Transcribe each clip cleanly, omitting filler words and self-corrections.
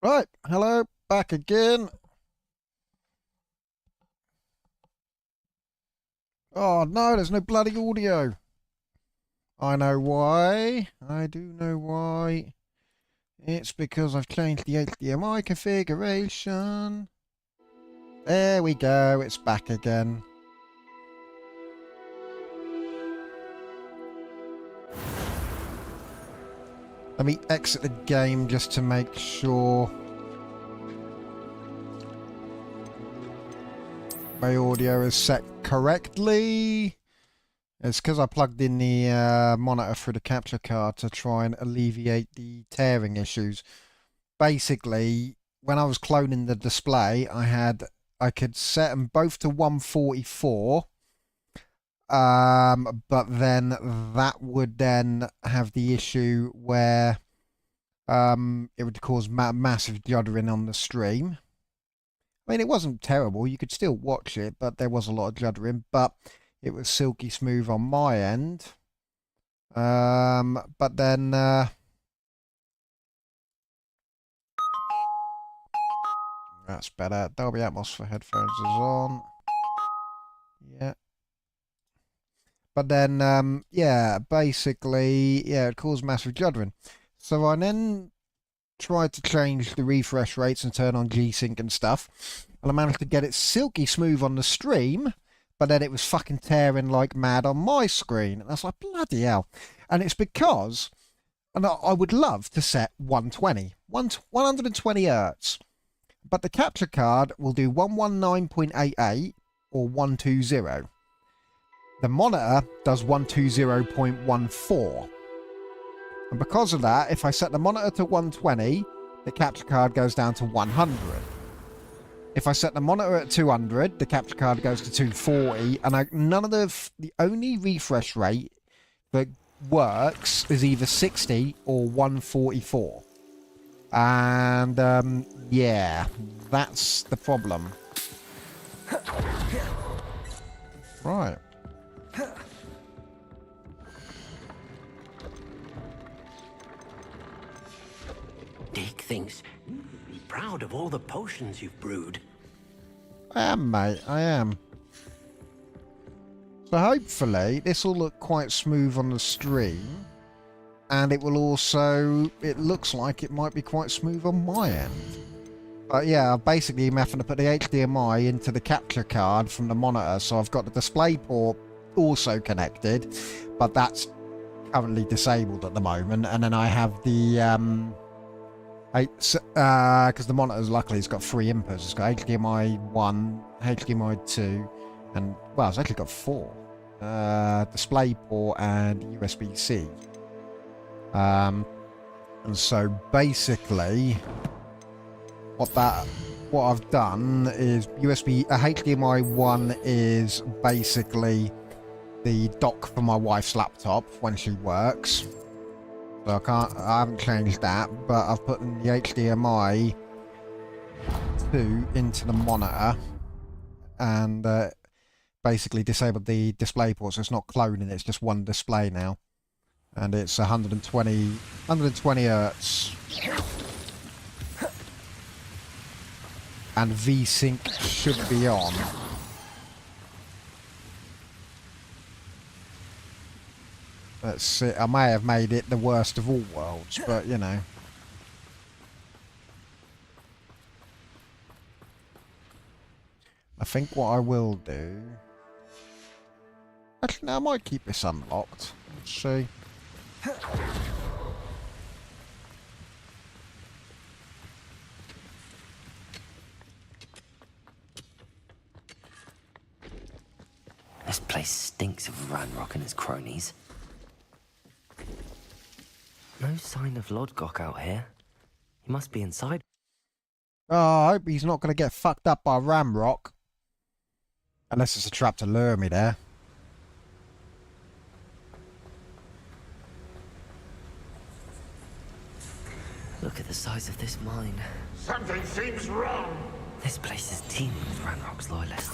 Right, hello, back again. Oh no, there's no bloody audio. I know why. I do know why. It's because I've changed the HDMI configuration. There we go, it's back again. Let me exit the game just to make sure my audio is set correctly. It's because I plugged in the monitor through the capture card to try and alleviate the tearing issues. Basically, when I was cloning the display, I could set them both to 144. But then that would then have the issue where it would cause massive juddering on the stream. I mean, it wasn't terrible. You could still watch it, but there was a lot of juddering. But it was silky smooth on my end. But then that's better. Dolby Atmos for headphones is on. Yeah. But then, yeah, basically, yeah, it caused massive juddering. So I then tried to change the refresh rates and turn on G-Sync and stuff. And I managed to get it silky smooth on the stream. But then it was fucking tearing like mad on my screen. And I was like, bloody hell. And it's because, and I would love to set 120 hertz. But the capture card will do 119.88 or 120. The monitor does 120.14. And because of that, if I set the monitor to 120, the capture card goes down to 100. If I set the monitor at 200, the capture card goes to 240. And none of the only refresh rate that works is either 60 or 144. And yeah, that's the problem. Right. Dick thinks you'd be proud of all the potions you've brewed. I am, mate. I am. So hopefully this will look quite smooth on the stream. And it will also, it looks like it might be quite smooth on my end. But yeah, basically I'm having to put the HDMI into the capture card from the monitor. So I've got the display port also connected. But that's currently disabled at the moment. And then I have the... because the monitor's luckily it's got 3 inputs. It's got HDMI 1, HDMI 2, and well, it's actually got 4. Display port and USB-C. And so basically, what I've done is HDMI 1 is basically the dock for my wife's laptop when she works. So I haven't changed that, but I've put in the HDMI 2 into the monitor and basically disabled the display port, so it's not cloning, it's just one display now. And it's 120 hertz. And V-Sync should be on. Let's see, I may have made it the worst of all worlds, but you know. I think what I will do... Actually, no, I might keep this unlocked. Let's see. This place stinks of Ranrock and his cronies. No sign of Lodgok out here. He must be inside. Oh, I hope he's not going to get fucked up by Ramrock. Unless it's a trap to lure me there. Look at the size of this mine. Something seems wrong. This place is teeming with Ranrock's loyalists.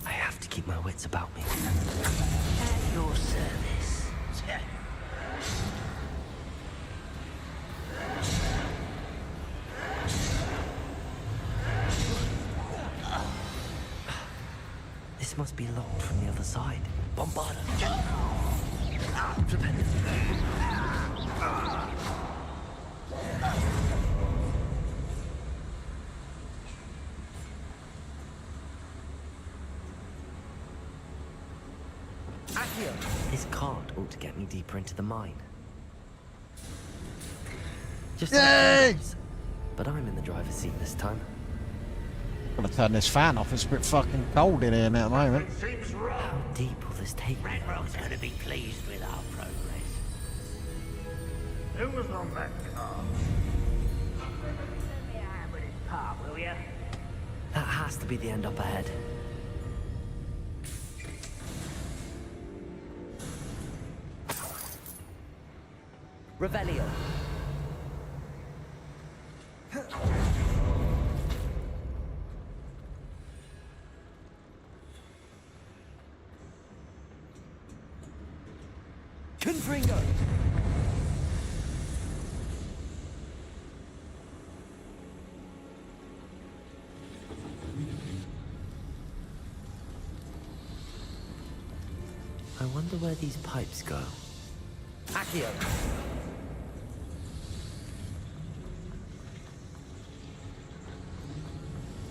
I have to keep my wits about me. At your service. This must be locked from the other side. Bombarda! Flipendo! This cart ought to get me deeper into the mine. Just like Hogwarts. But I'm in the driver's seat this time. I'm gonna turn this fan off. It's a bit fucking cold in here now at the moment. Seems wrong. How deep will this take me? Ranrock's gonna be pleased with our progress. Who was on that car? Let me have with his part, will ya? That has to be the end up ahead. Revelio. Confringo. I wonder where these pipes go. Accio.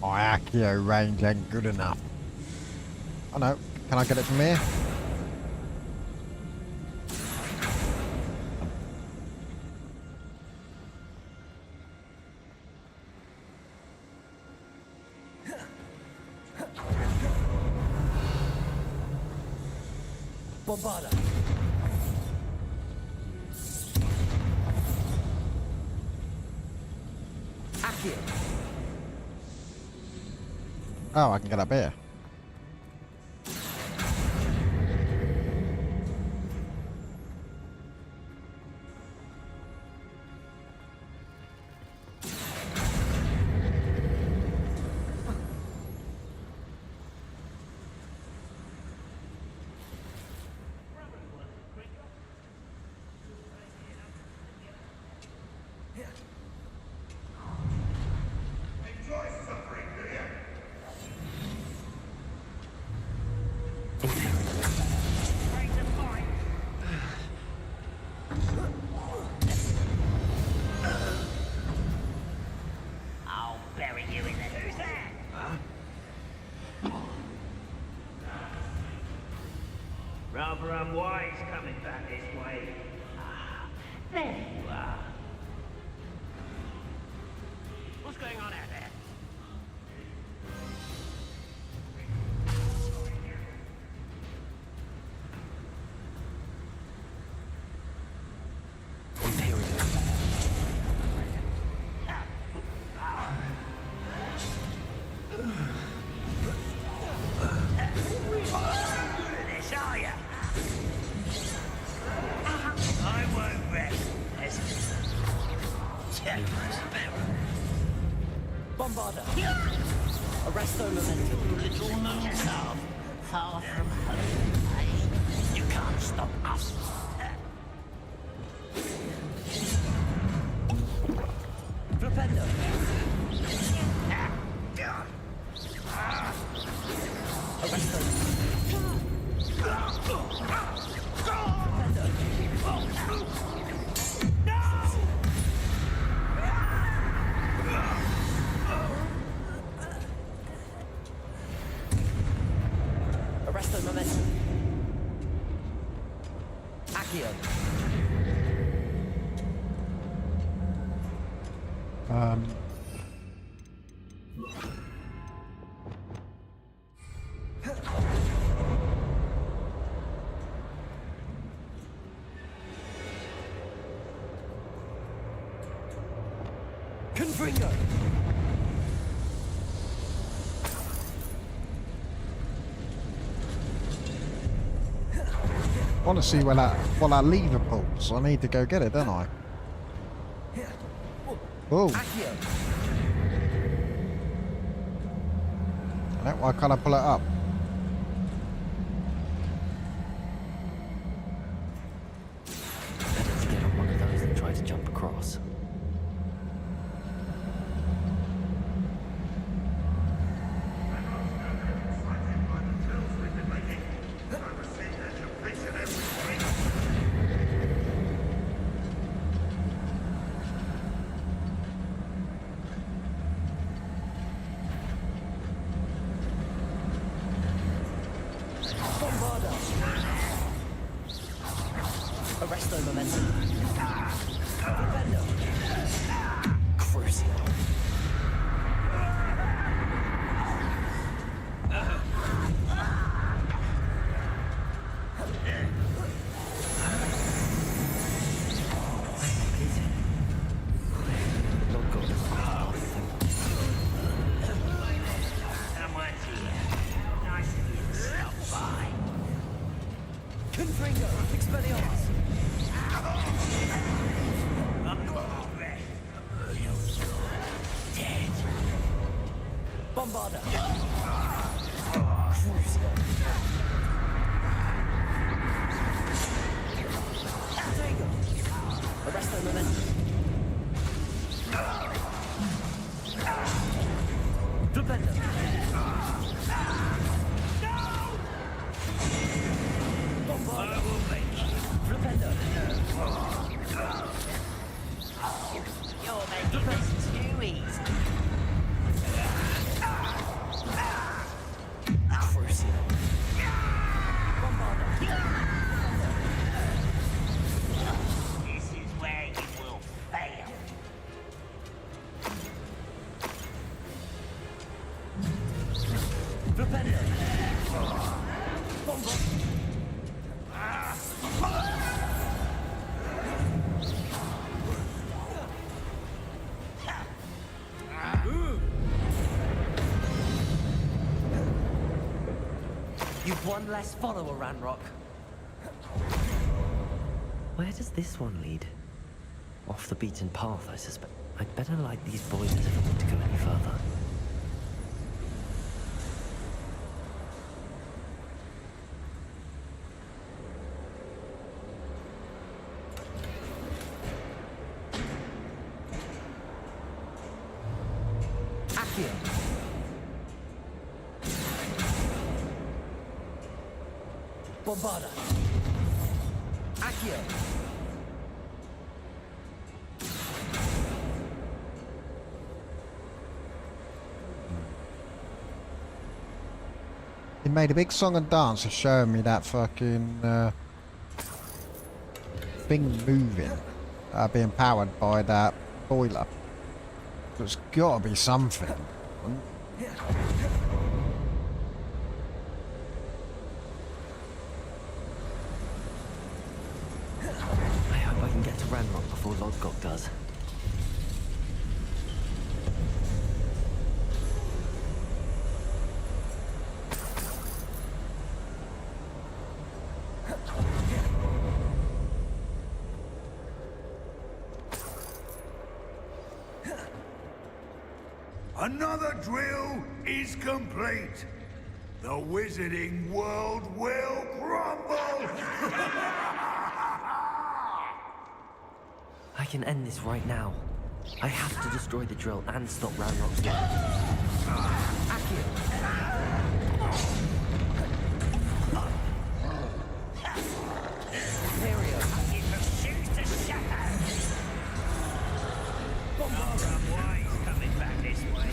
My Accio range ain't good enough. Oh no, can I get it from here? Bombarda. Accio. Oh, I can get up here. Enjoy suffering, do you? Break the point. I'll bury you in the... Who's that? Rather unwise coming back this way. Ah, there you are. What's going on out there? This, are ya? I won't rest. Bombarda. Arresto momentum. Little moon love, far from home. You can't stop us. Flipendo. Arresto. Arresto momentum. Accio. Confringo. I want to see where that lever pulls. I need to go get it, don't I? Oh, Accio. why can't I pull it up? Better to get on one of those than try to jump across. Bombarder. Cruiser. Potato. Arrest the momentum. Defender. Bombarder. Defender. You're making us too easy. Crucial. Bombarder. This is where you will fail. Defender. Bombarder. You've one less follower, Ranrock. Where does this one lead? Off the beaten path, I suspect. I'd better light these boilers if I want to go any further. Accio. Bombarder. Accio. He made a big song and dance of showing me that fucking thing moving, being powered by that boiler. There's got to be something. I hope I can get to Ranrock before Lodgok does. Another drill is complete. The wizarding world will crumble! I can end this right now. I have to destroy the drill and stop Ranrock's life. Imperio. You refuse to shatter. Barbara Wise coming back this way.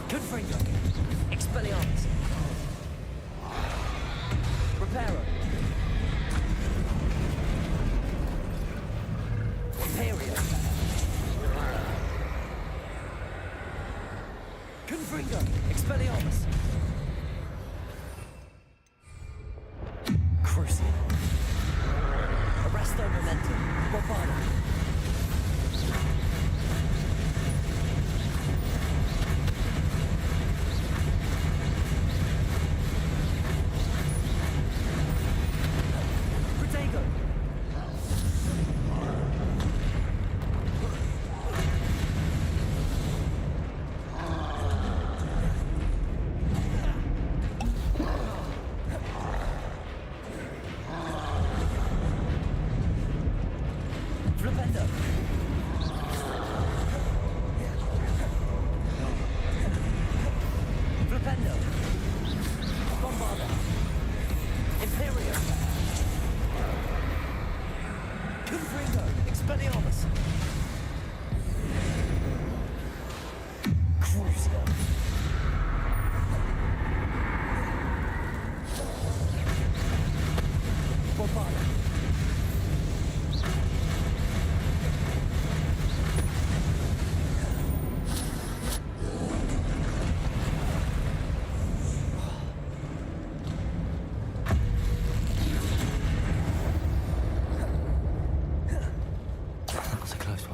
Confringo. Expelliarmus. Reparo. Imperio. Confringo. Expelliarmus. Crucial. Arresto momentum. Bombarda. Protego. Flipendo. Flipendo. Bombarda. Imperio. Confringo. Expelliarmus. Cruiser. Bombarda. That was a close one.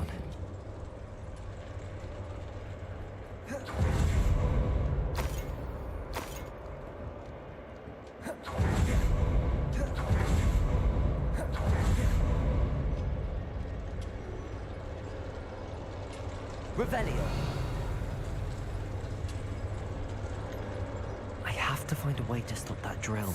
Revelio. I have to find a way to stop that drill.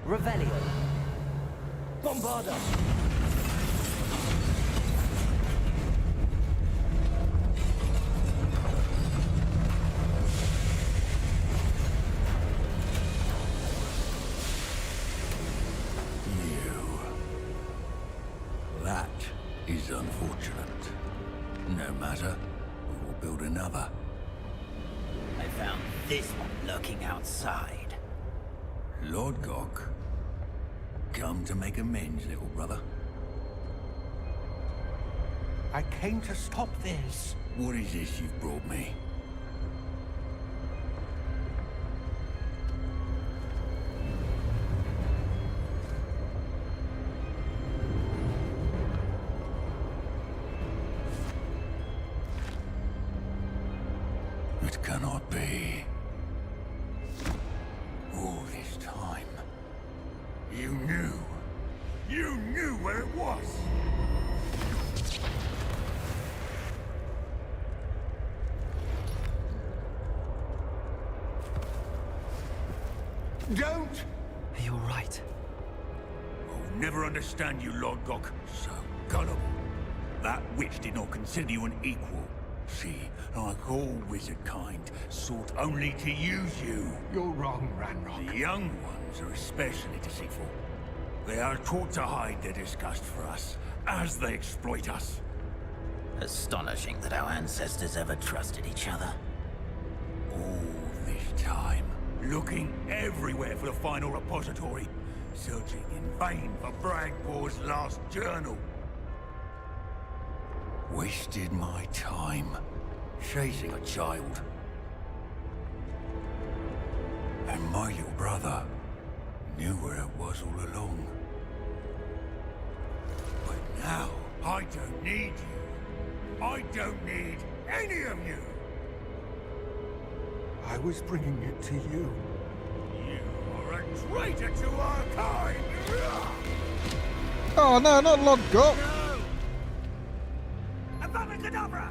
Revelio. Bombarda. That is unfortunate. No matter, we will build another. I found this one lurking outside. Lord Gok, come to make amends, little brother. I came to stop this. What is this you've brought me? It cannot be. All this time, you knew where it was. Don't! Are you alright? I'll never understand you, Lord Gok. So gullible. That witch did not consider you an equal. She, like all wizard kind, sought only to use you. You're wrong, Ranrock. The young ones are especially deceitful. They are taught to hide their disgust for us, as they exploit us. Astonishing that our ancestors ever trusted each other. All this time, looking everywhere for the final repository, searching in vain for Bragbor's last journal. Wasted my time, chasing a child. And my little brother knew where it was all along. But now, I don't need you. I don't need any of you. I was bringing it to you. You are a traitor to our kind! Oh no, not Lord Gok. Avada-kedavra!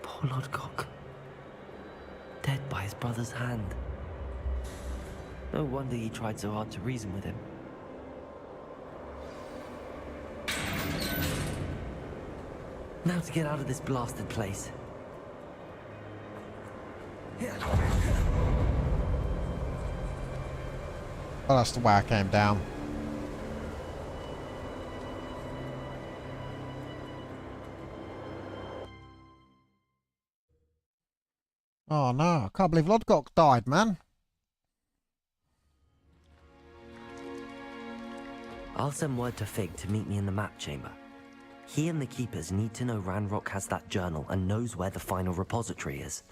Poor Lord Gok. Dead by his brother's hand. No wonder he tried so hard to reason with him. Now to get out of this blasted place. Oh, that's the way I came down. Oh no, I can't believe Lodgok died, man. I'll send word to Fig to meet me in the map chamber. He and the Keepers need to know Ranrock has that journal and knows where the final repository is.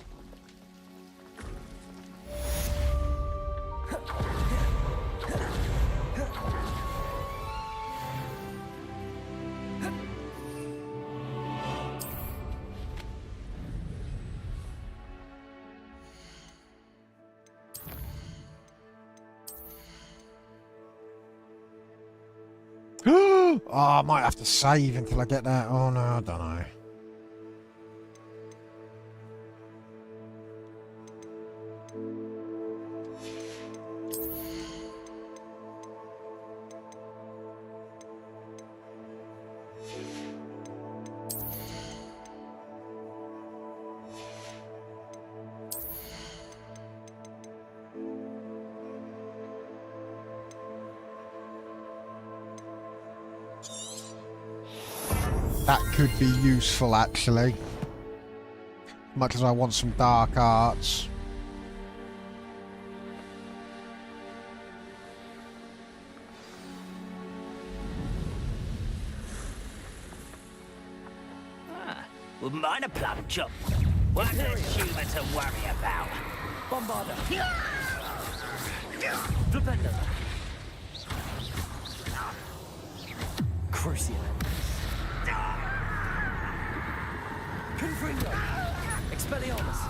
Oh, I might have to save until I get that. Oh no, I don't know. That could be useful, actually. Much as I want some dark arts. Wouldn't mind a plum chop. What a humour to worry about. Bombarda. Flipendo. Crucial. Confringo. Expelliarmus.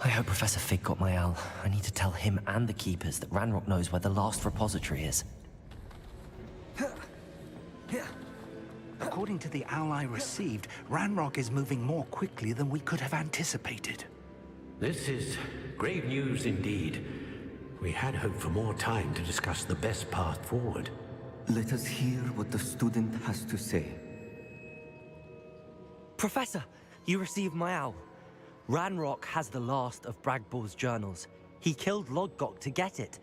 I hope Professor Fig got my owl. I need to tell him and the Keepers that Ranrock knows where the last repository is. According to the owl I received, Ranrock is moving more quickly than we could have anticipated. This is grave news indeed. We had hoped for more time to discuss the best path forward. Let us hear what the student has to say. Professor, you received my owl. Ranrock has the last of Bragbor's journals. He killed Lodgok to get it.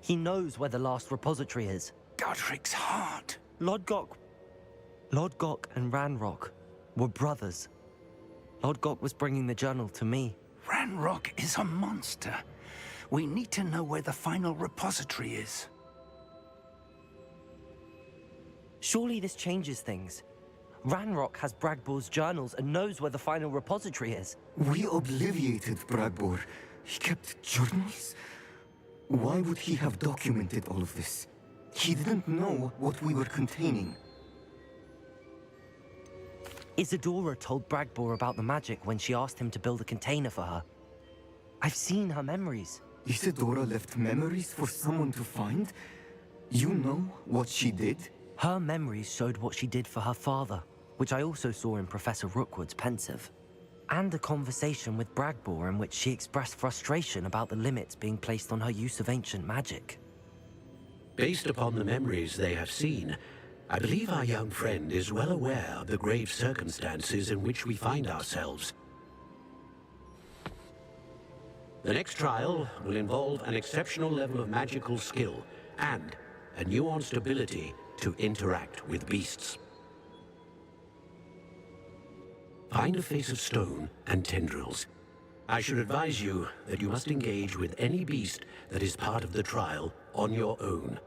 He knows where the last repository is. Godric's heart. Lodgok and Ranrock were brothers. Lodgok was bringing the journal to me. Ranrock is a monster. We need to know where the final repository is. Surely this changes things. Ranrock has Bragbor's journals and knows where the final repository is. We obliviated Bragbor. He kept journals? Why would he have documented all of this? He didn't know what we were containing. Isadora told Bragbor about the magic when she asked him to build a container for her. I've seen her memories. Isadora left memories for someone to find? You know what she did? Her memories showed what she did for her father, which I also saw in Professor Rookwood's pensive. And a conversation with Bragbor in which she expressed frustration about the limits being placed on her use of ancient magic. Based upon the memories they have seen, I believe our young friend is well aware of the grave circumstances in which we find ourselves. The next trial will involve an exceptional level of magical skill and a nuanced ability to interact with beasts. Find a face of stone and tendrils. I should advise you that you must engage with any beast that is part of the trial on your own.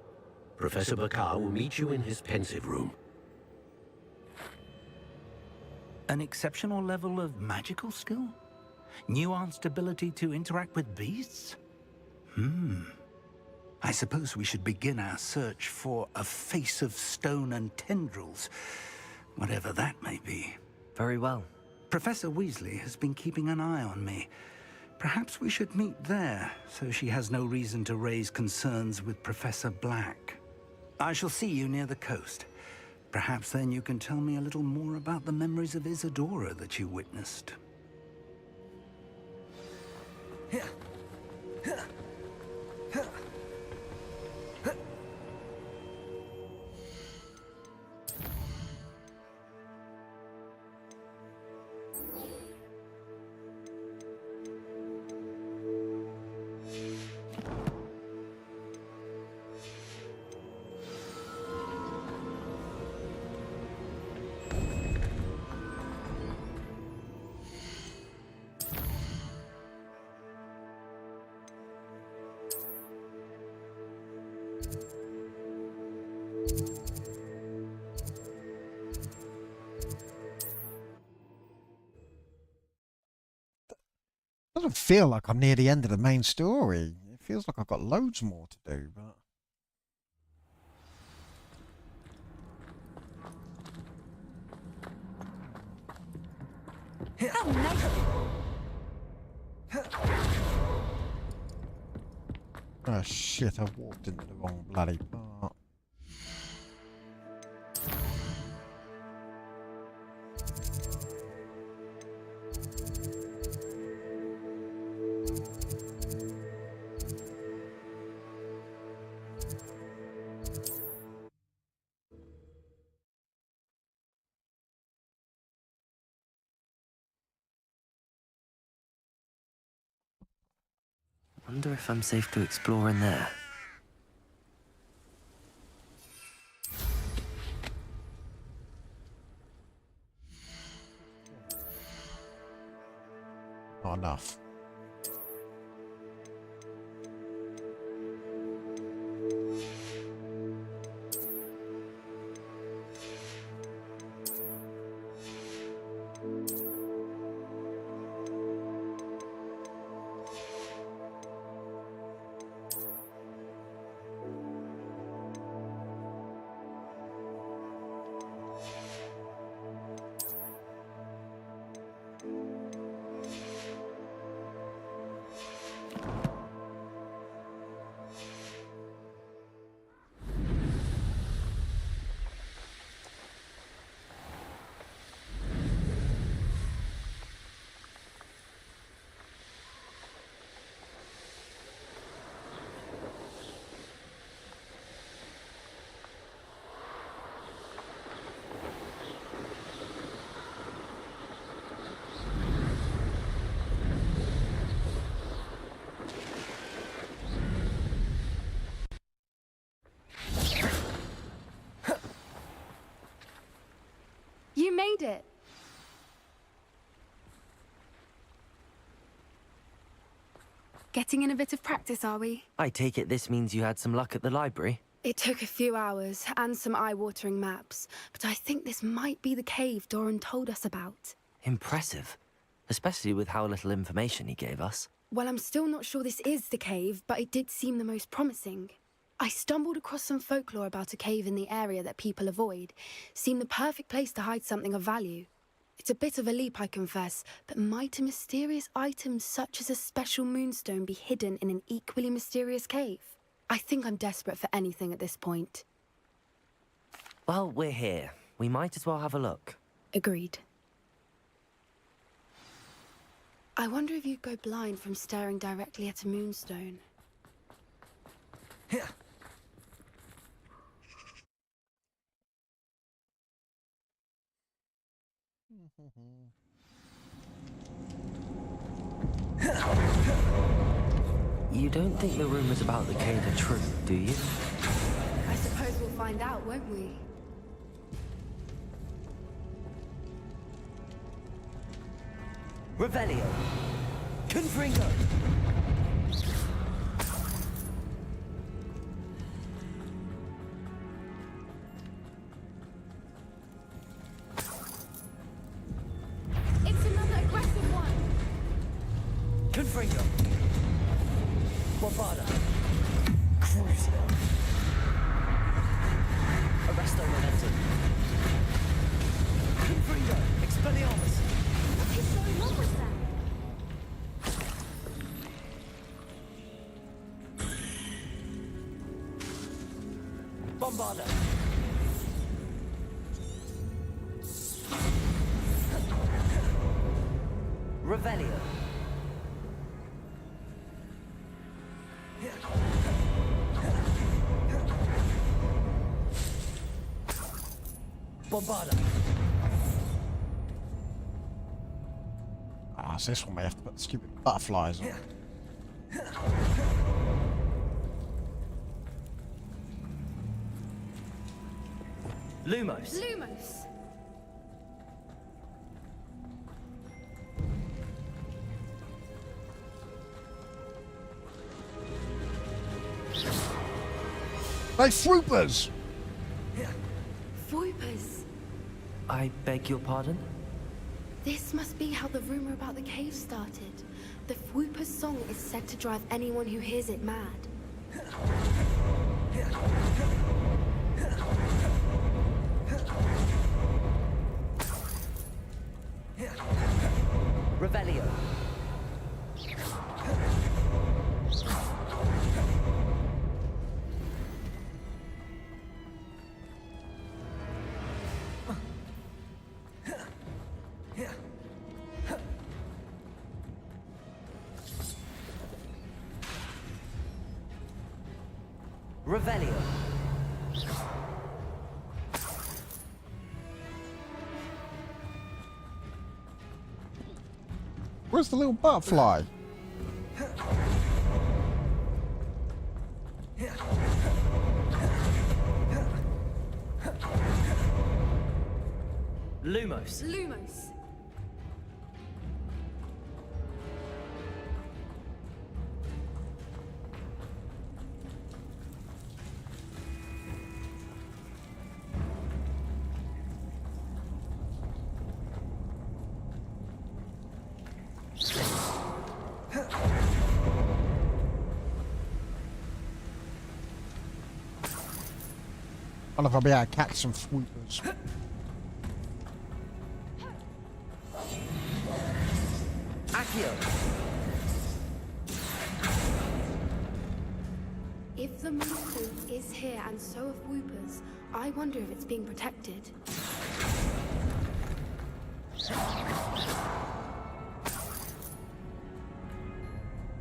Professor Bakar will meet you in his pensive room. An exceptional level of magical skill? Nuanced ability to interact with beasts? I suppose we should begin our search for a face of stone and tendrils, whatever that may be. Very well. Professor Weasley has been keeping an eye on me. Perhaps we should meet there, so she has no reason to raise concerns with Professor Black. I shall see you near the coast. Perhaps then you can tell me a little more about the memories of Isadora that you witnessed. Doesn't feel like I'm near the end of the main story. It feels like I've got loads more to do, but... Oh shit, I've walked into the wrong bloody part. Wonder if I'm safe to explore in there. Not enough. You made it! Getting in a bit of practice, are we? I take it this means you had some luck at the library? It took a few hours and some eye-watering maps, but I think this might be the cave Doran told us about. Impressive. Especially with how little information he gave us. Well, I'm still not sure this is the cave, but it did seem the most promising. I stumbled across some folklore about a cave in the area that people avoid. Seemed the perfect place to hide something of value. It's a bit of a leap, I confess, but might a mysterious item such as a special moonstone be hidden in an equally mysterious cave? I think I'm desperate for anything at this point. Well, we're here. We might as well have a look. Agreed. I wonder if you'd go blind from staring directly at a moonstone. You don't think the rumors about the cave are true, do you? I suppose we'll find out, won't we? Revelio. Confringo. It's another aggressive one! Confringo. Guapada. Crucio. Arresto momentum. Confringo. Expelliarmus. What is going on with that? Bombarda. Revelio. Bombarda. Ah, so this one may have to put the stupid butterflies on. Lumos. Lumos! They swoopers! Voipers! I beg your pardon? This must be how the rumor about the cave started. The Whooper's song is said to drive anyone who hears it mad. Revelio. Revelio. Where's the little butterfly? Lumos. Lumos. I don't know if I'll be able to catch some swoopers. Accio. If the monster is here and so are Whoopers, I wonder if it's being protected.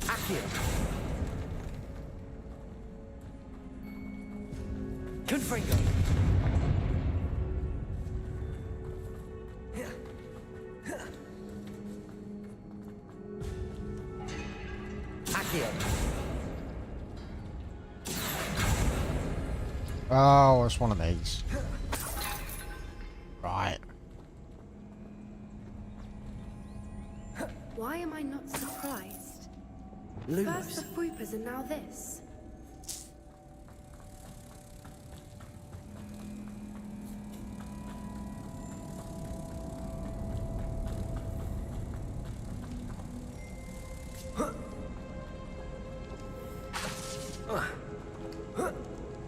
Accio. Confringo. Accio. Oh, it's one of these. Right. Why am I not surprised? Lumos. First the Whoopers and now this.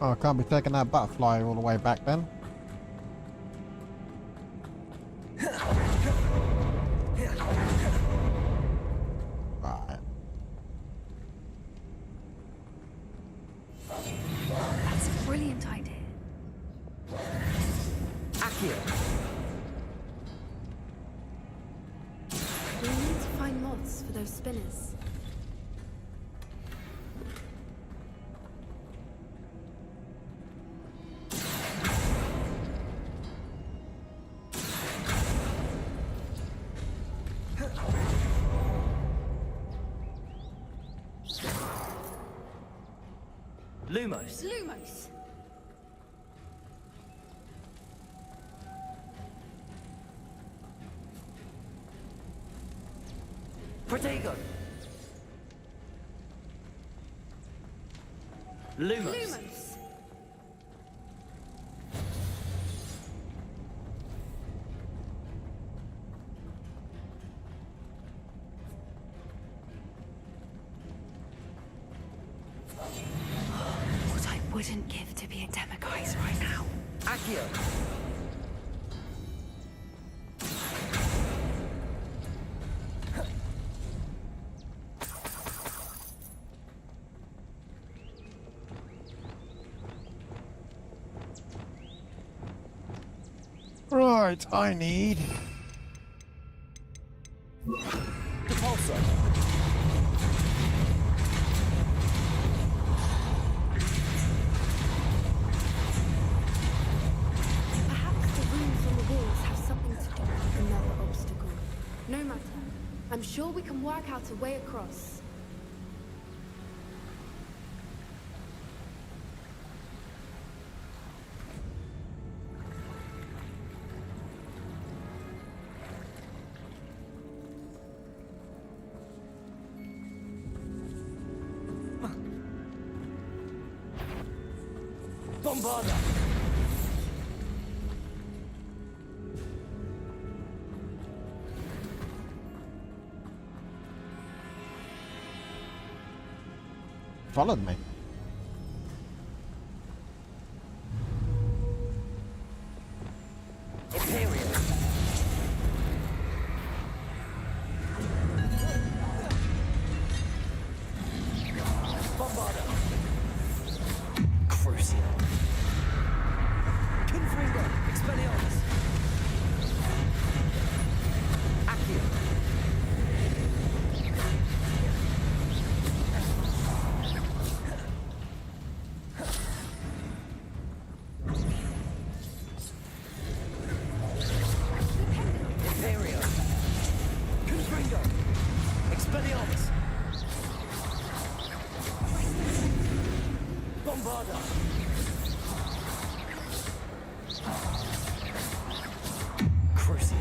Oh, I can't be taking that butterfly all the way back then. Right. That's a brilliant idea. Accio. We need to find moths for those spinners. Lumos. Lumos. Protego. Lumos. Lumos. What I wouldn't give to be a Demiguise right now. Accio. Right, I need... Repulsor. Perhaps the runes on the walls have something to do with another obstacle. No matter. I'm sure we can work out a way across. Bombarda. Followed me. Imperial. Bombarda. Crucial. Confringo. Expelliarmus. Accio. Bombarda! Crucial.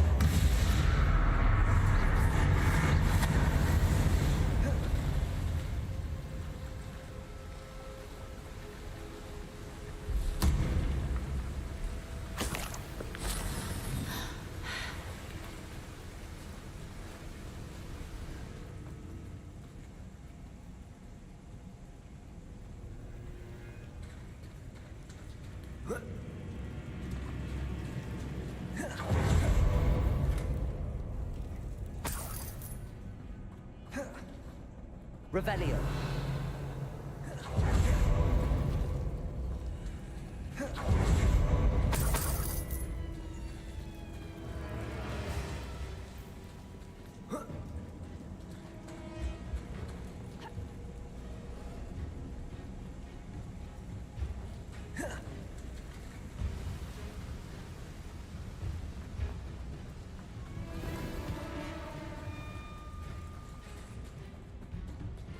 Revelio.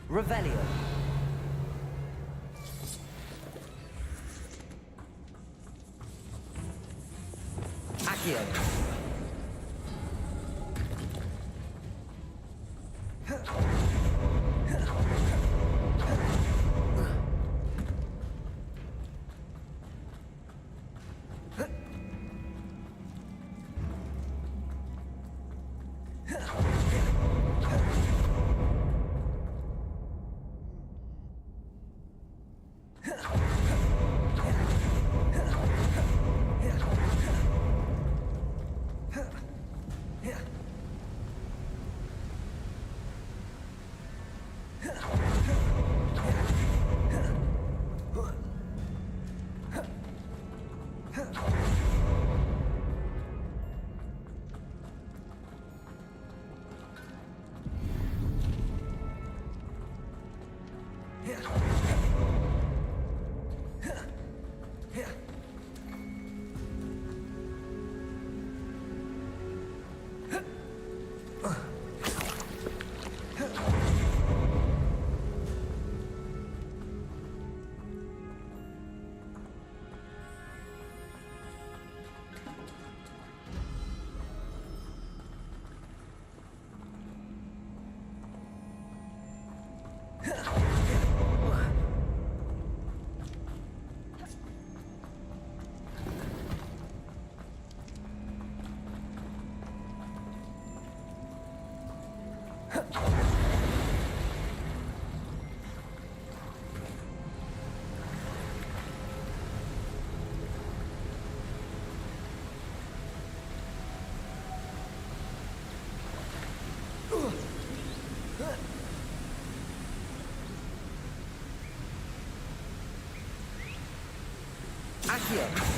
Revelio. Accio. Accio.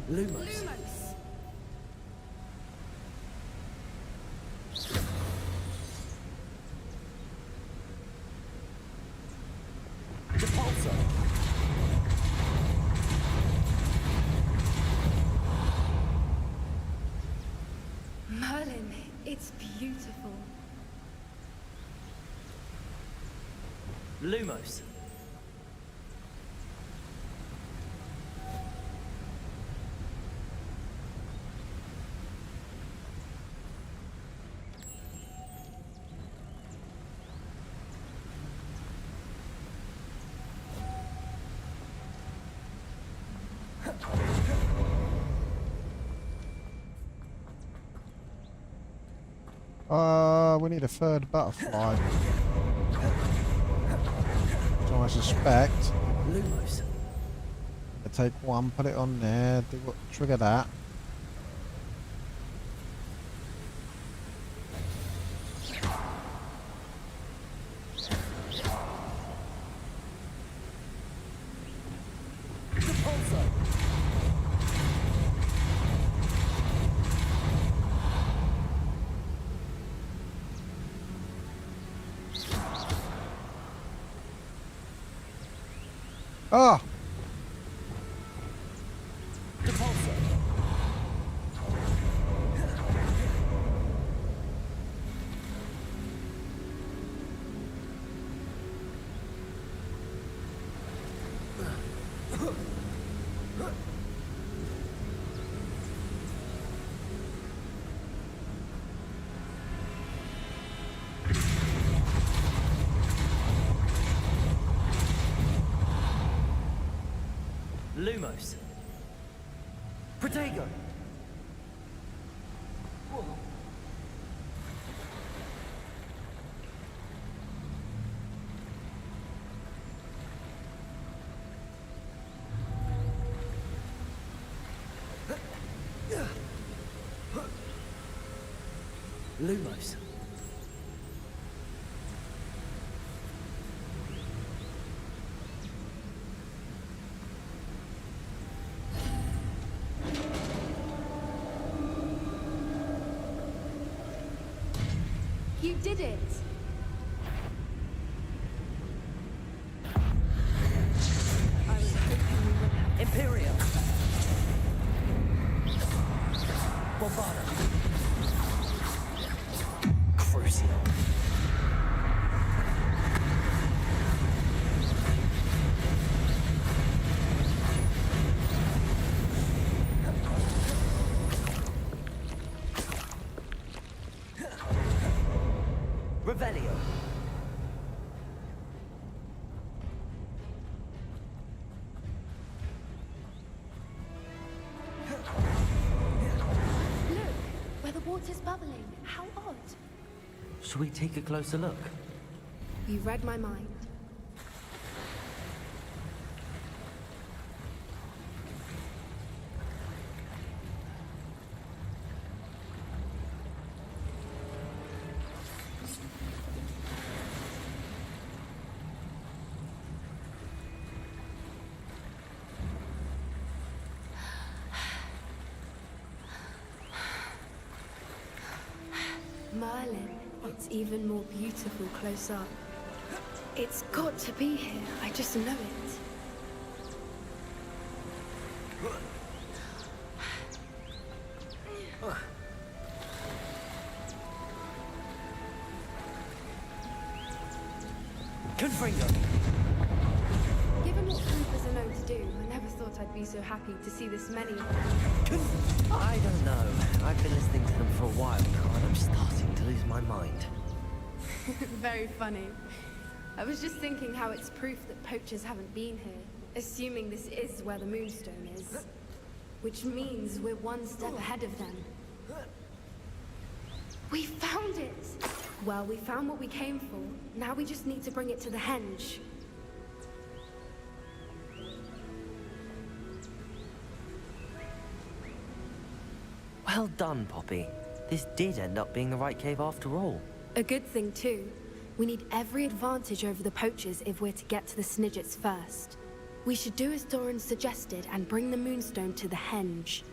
Lumos. Merlin, it's beautiful. Lumos. We need a third butterfly. So I suspect. Lumos. I take one, put it on there, do what, trigger that. Oh! Lumos. Protego. Lumos. You did it! I was hoping we would have. Imperial. Bombarda. Crucial. Revelio. Look, where the water's bubbling. How odd. Shall we take a closer look? You read my mind. Merlin, it's even more beautiful close up. It's got to be here. I just know it. Confringo. Given what troopers are known to do, I never thought I'd be so happy to see this many. I don't know. I've been listening to them for a while now, and I'm starting to lose my mind. Very funny. I was just thinking how it's proof that poachers haven't been here, assuming this is where the Moonstone is. Which means we're one step ahead of them. We found it! Well, we found what we came for. Now we just need to bring it to the henge. Well done, Poppy. This did end up being the right cave after all. A good thing, too. We need every advantage over the poachers if we're to get to the Snidgets first. We should do as Doran suggested and bring the Moonstone to the henge.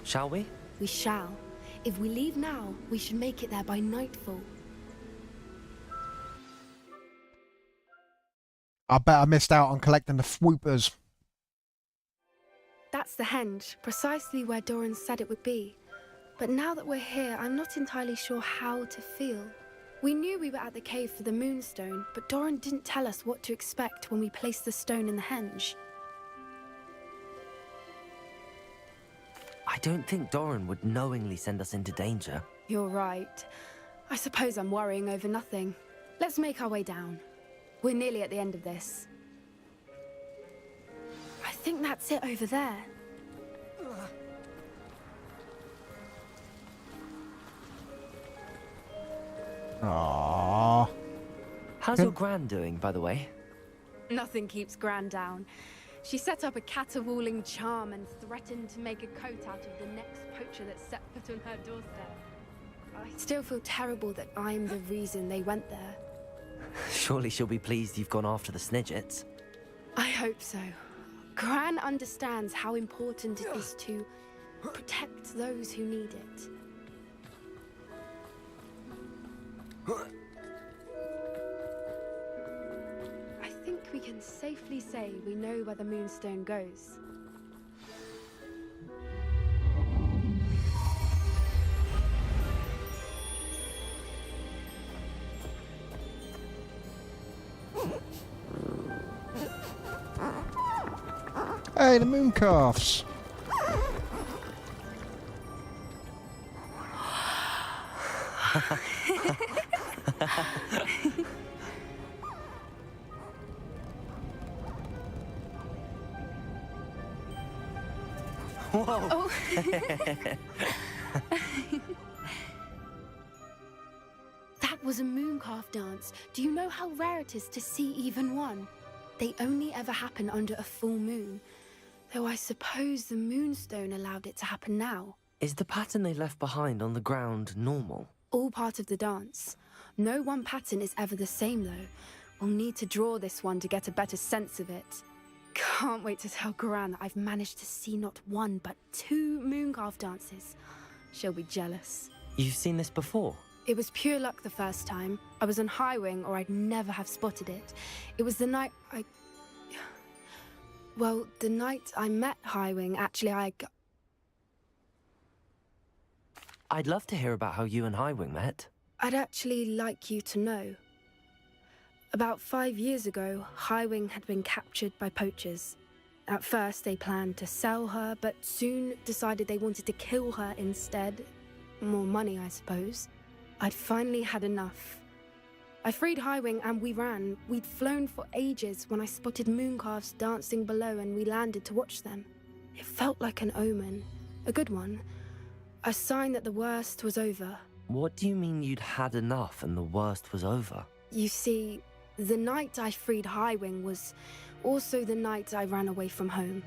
Shall we? We shall. If we leave now, we should make it there by nightfall. I bet I missed out on collecting the swoopers. That's the henge, precisely where Doran said it would be. But now that we're here, I'm not entirely sure how to feel. We knew we were at the cave for the Moonstone, but Doran didn't tell us what to expect when we placed the stone in the henge. I don't think Doran would knowingly send us into danger. You're right. I suppose I'm worrying over nothing. Let's make our way down. We're nearly at the end of this. I think that's it over there. Aww. How's your Gran doing, by the way? Nothing keeps Gran down. She set up a caterwauling charm and threatened to make a coat out of the next poacher that set foot on her doorstep. I still feel terrible that I'm the reason they went there. Surely she'll be pleased you've gone after the Snidgets. I hope so. Gran understands how important it is to protect those who need it. I think safely say we know where the moonstone goes. Hey, the mooncalves! Whoa! Oh. That was a mooncalf dance. Do you know how rare it is to see even one? They only ever happen under a full moon. Though I suppose the moonstone allowed it to happen now. Is the pattern they left behind on the ground normal? All part of the dance. No one pattern is ever the same, though. We'll need to draw this one to get a better sense of it. Can't wait to tell Gran that I've managed to see not one, but 2 mooncalf dances. She'll be jealous. You've seen this before? It was pure luck the first time. I was on High Wing, or I'd never have spotted it. It was the night Well, the night I met High Wing, actually, I'd love to hear about how you and Highwing met. I'd actually like you to know. About 5 years ago, Highwing had been captured by poachers. At first, they planned to sell her, but soon decided they wanted to kill her instead. More money, I suppose. I'd finally had enough. I freed Highwing and we ran. We'd flown for ages when I spotted mooncalves dancing below and we landed to watch them. It felt like an omen. A good one. A sign that the worst was over. What do you mean you'd had enough and the worst was over? You see, the night I freed Highwing was also the night I ran away from home.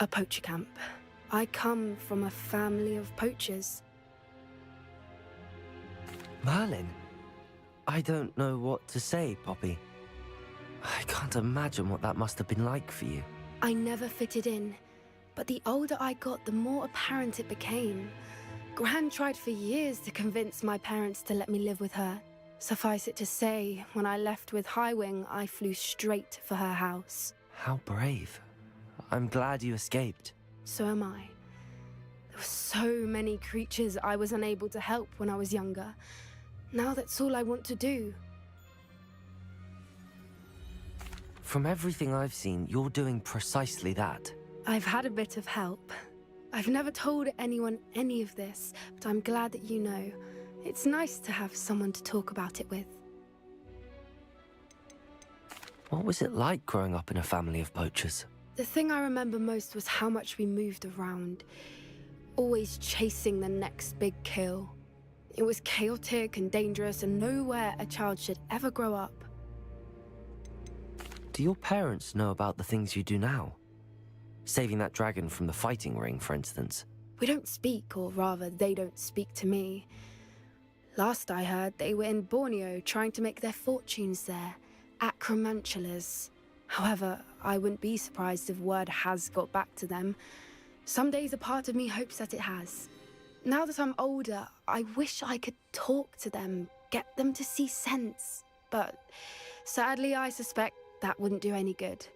A poacher camp. I come from a family of poachers. Merlin? I don't know what to say, Poppy. I can't imagine what that must have been like for you. I never fitted in, but the older I got, the more apparent it became. Gran tried for years to convince my parents to let me live with her. Suffice it to say, when I left with Highwing, I flew straight for her house. How brave. I'm glad you escaped. So am I. There were so many creatures I was unable to help when I was younger. Now that's all I want to do. From everything I've seen, you're doing precisely that. I've had a bit of help. I've never told anyone any of this, but I'm glad that you know. It's nice to have someone to talk about it with. What was it like growing up in a family of poachers? The thing I remember most was how much we moved around, always chasing the next big kill. It was chaotic and dangerous and nowhere a child should ever grow up. Do your parents know about the things you do now? Saving that dragon from the fighting ring, for instance. We don't speak, or rather, they don't speak to me. Last I heard, they were in Borneo trying to make their fortunes there, acromantulas. However, I wouldn't be surprised if word has got back to them. Some days a part of me hopes that it has. Now that I'm older, I wish I could talk to them, get them to see sense. But sadly, I suspect that wouldn't do any good.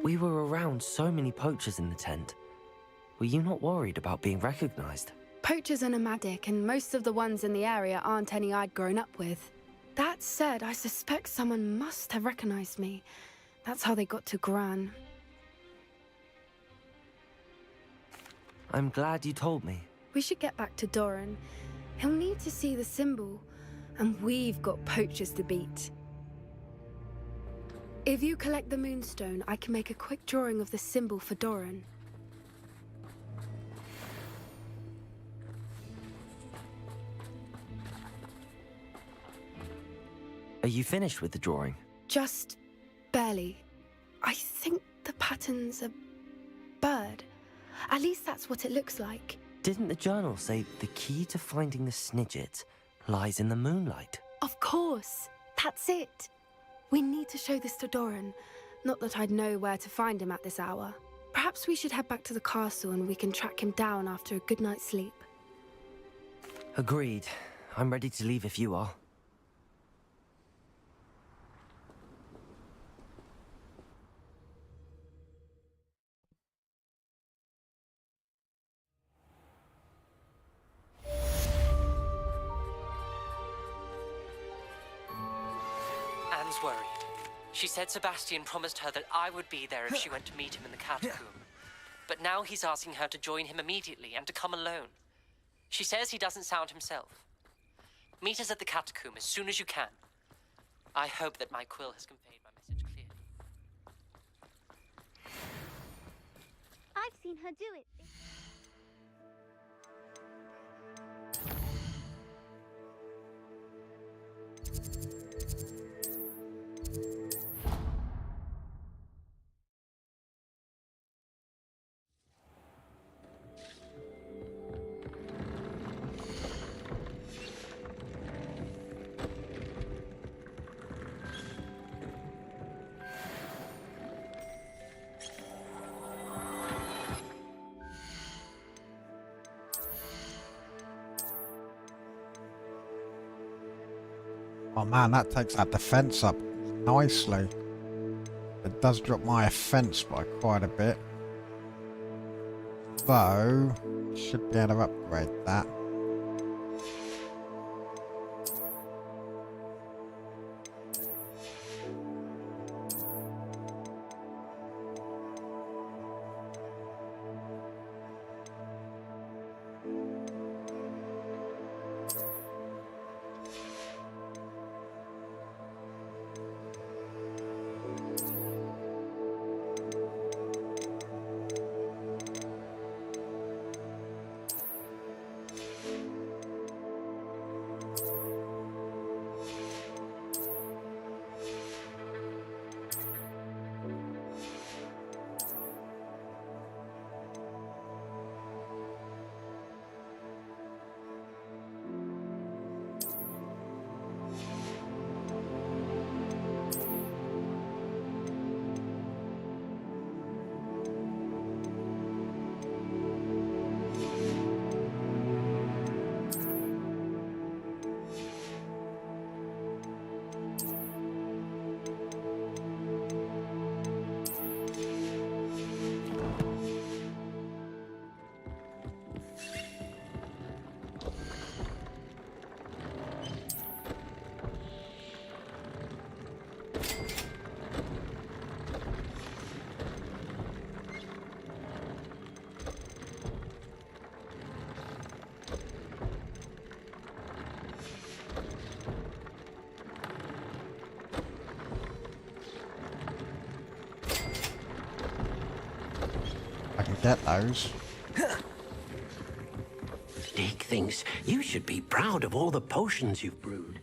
We were around so many poachers in the tent. Were you not worried about being recognized? Poachers are nomadic, and most of the ones in the area aren't any I'd grown up with. That said, I suspect someone must have recognized me. That's how they got to Gran. I'm glad you told me. We should get back to Doran. He'll need to see the symbol, and we've got poachers to beat. If you collect the moonstone, I can make a quick drawing of the symbol for Doran. Are you finished with the drawing? Just barely. I think the pattern's a bird. At least that's what it looks like. Didn't the journal say the key to finding the Snidget lies in the moonlight? Of course. That's it. We need to show this to Doran. Not that I'd know where to find him at this hour. Perhaps we should head back to the castle and we can track him down after a good night's sleep. Agreed. I'm ready to leave if you are. worried. She said Sebastian promised her that I would be there if she went to meet him in the catacomb. But now he's asking her to join him immediately and to come alone. She says he doesn't sound himself. Meet us at the catacomb as soon as you can. I hope that my quill has conveyed my message clearly. I've seen her do it. Oh man, that takes that defense up nicely. It does drop my offense by quite a bit. Though, should be able to upgrade that. I can get those. Dick thinks you should be proud of all the potions you've brewed.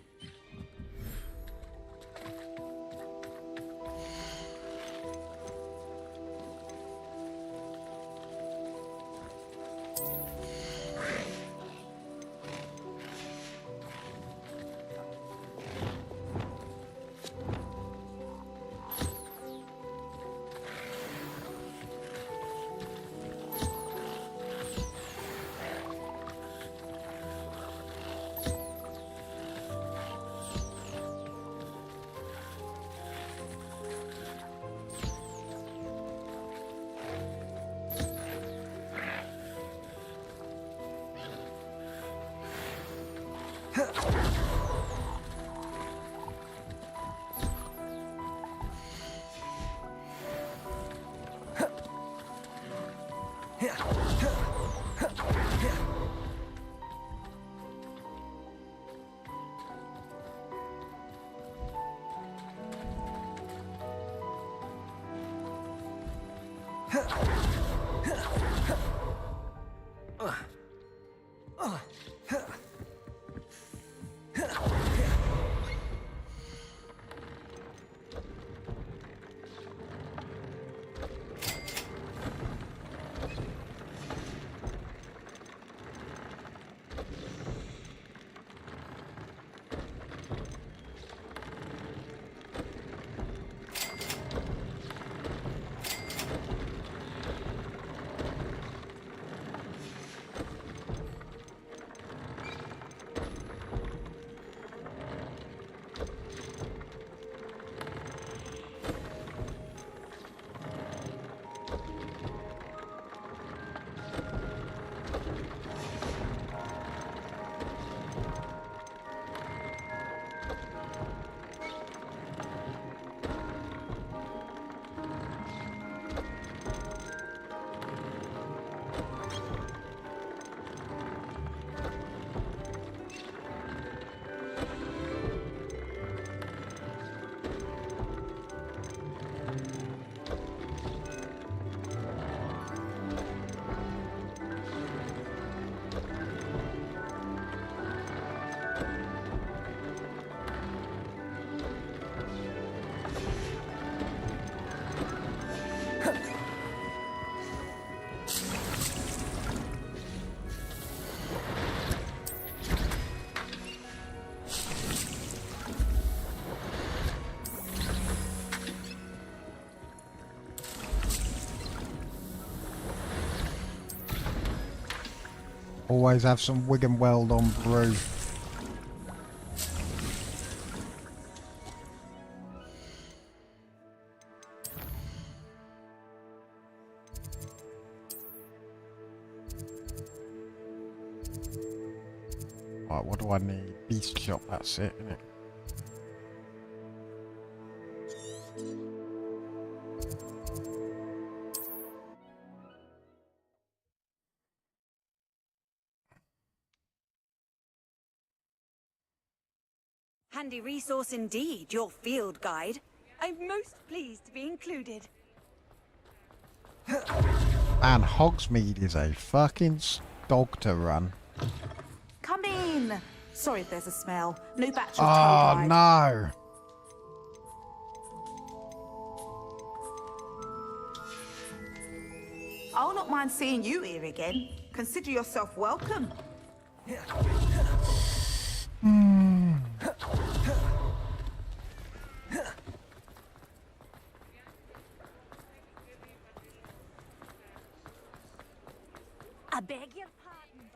Always have some Wigan Weld on brew. Right, what do I need? Beast shop, that's it, isn't it? Handy resource indeed, your field guide. I'm most pleased to be included. And Hogsmeade is a fucking dog to run. Come in. Sorry if there's a smell. New batch of Oh toad no! I'll not mind seeing you here again. Consider yourself welcome. I beg your pardon,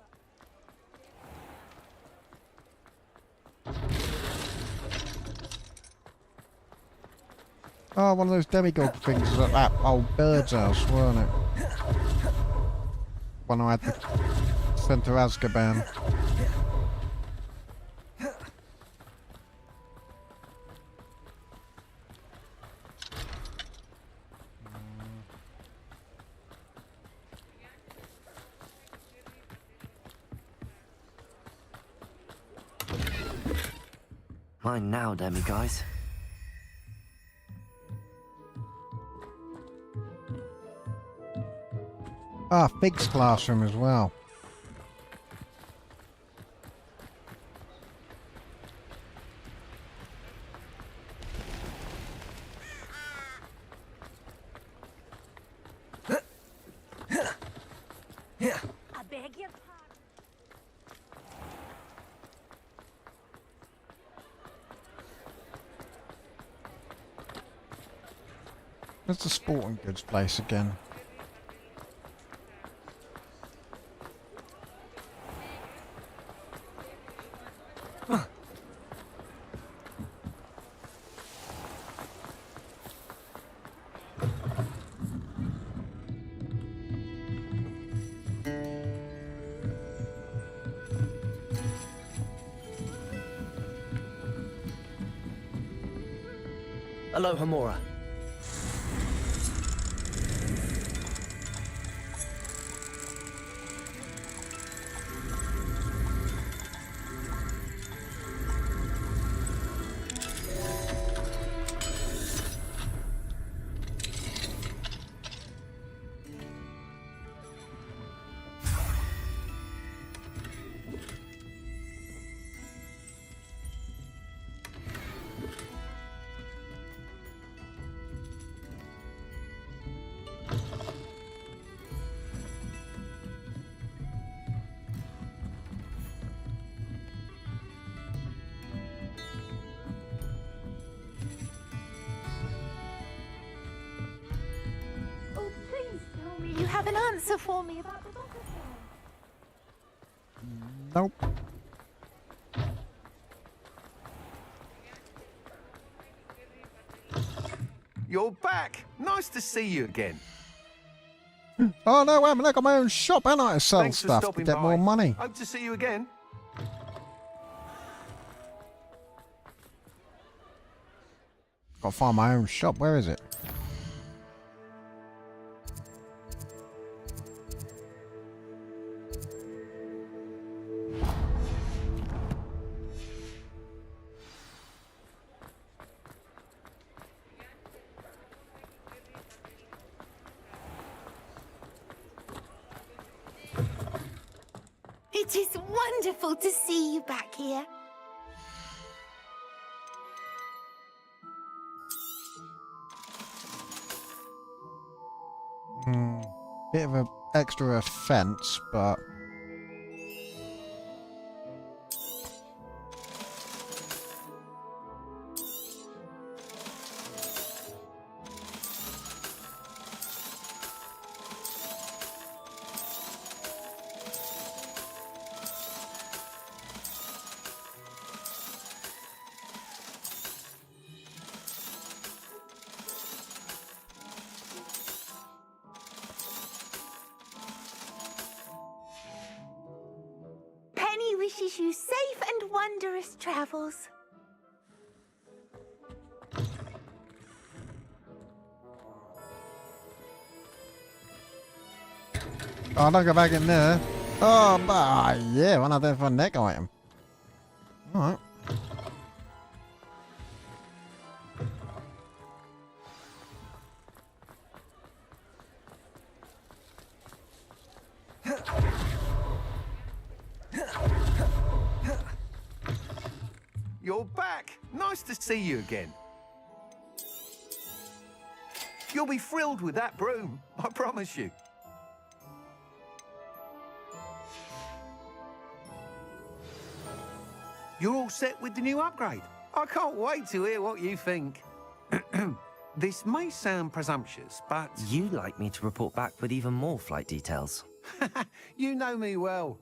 Oh, one of those demigod things was at that old bird's house, weren't it? One I had to send to Azkaban. Mine now, Demi guys. Ah, Fig's classroom as well. I beg your pardon. Where's the sporting goods place again? Aloha Mora. Oh, please tell me you have an answer for me about the butterfly. Nope. You're back. Nice to see you again. Oh no, wait a minute, I got my own shop, haven't I, to sell Thanks for stuff to stopping get by. more money. Hope to see you again. Gotta find my own shop, where is it? It is wonderful to see you back here. Bit of an extra offence, but... wishes you safe and wondrous travels. Oh, don't go back in there. Oh, but yeah, one of them for a neck item. Alright. You're back. Nice to see you again. You'll be thrilled with that broom, I promise you. You're all set with the new upgrade. I can't wait to hear what you think. This may sound presumptuous, but... You'd like me to report back with even more flight details. You know me well.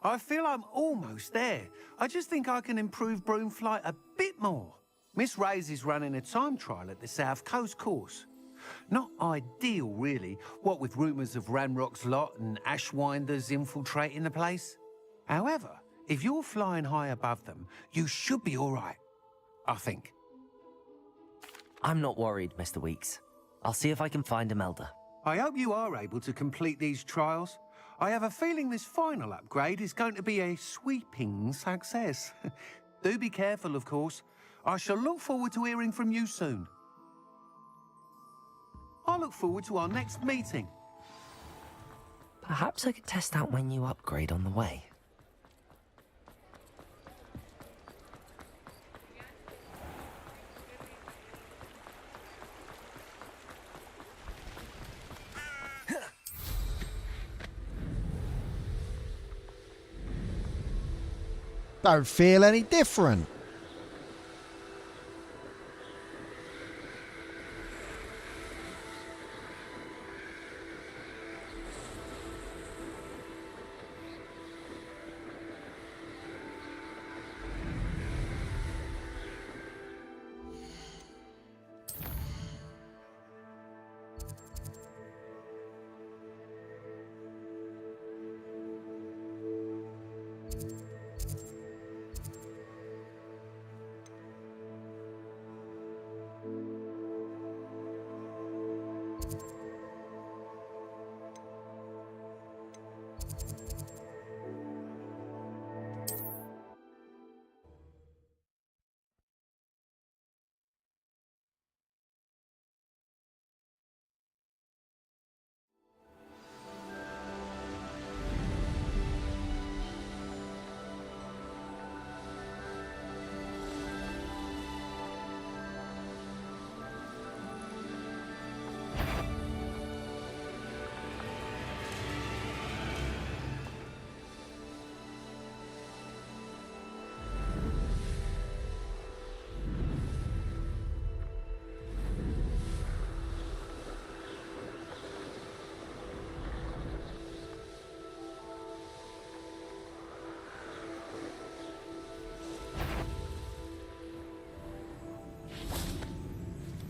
I feel I'm almost there. I just think I can improve broom flight a bit more. Miss Reyes is running a time trial at the South Coast course. Not ideal, really, what with rumours of Ranrock's lot and Ashwinders infiltrating the place. However, if you're flying high above them, you should be all right, I think. I'm not worried, Mr. Weeks. I'll see if I can find Imelda. I hope you are able to complete these trials. I have a feeling this final upgrade is going to be a sweeping success. Do be careful, of course. I shall look forward to hearing from you soon. I look forward to our next meeting. Perhaps I could test out my new upgrade on the way. Don't feel any different.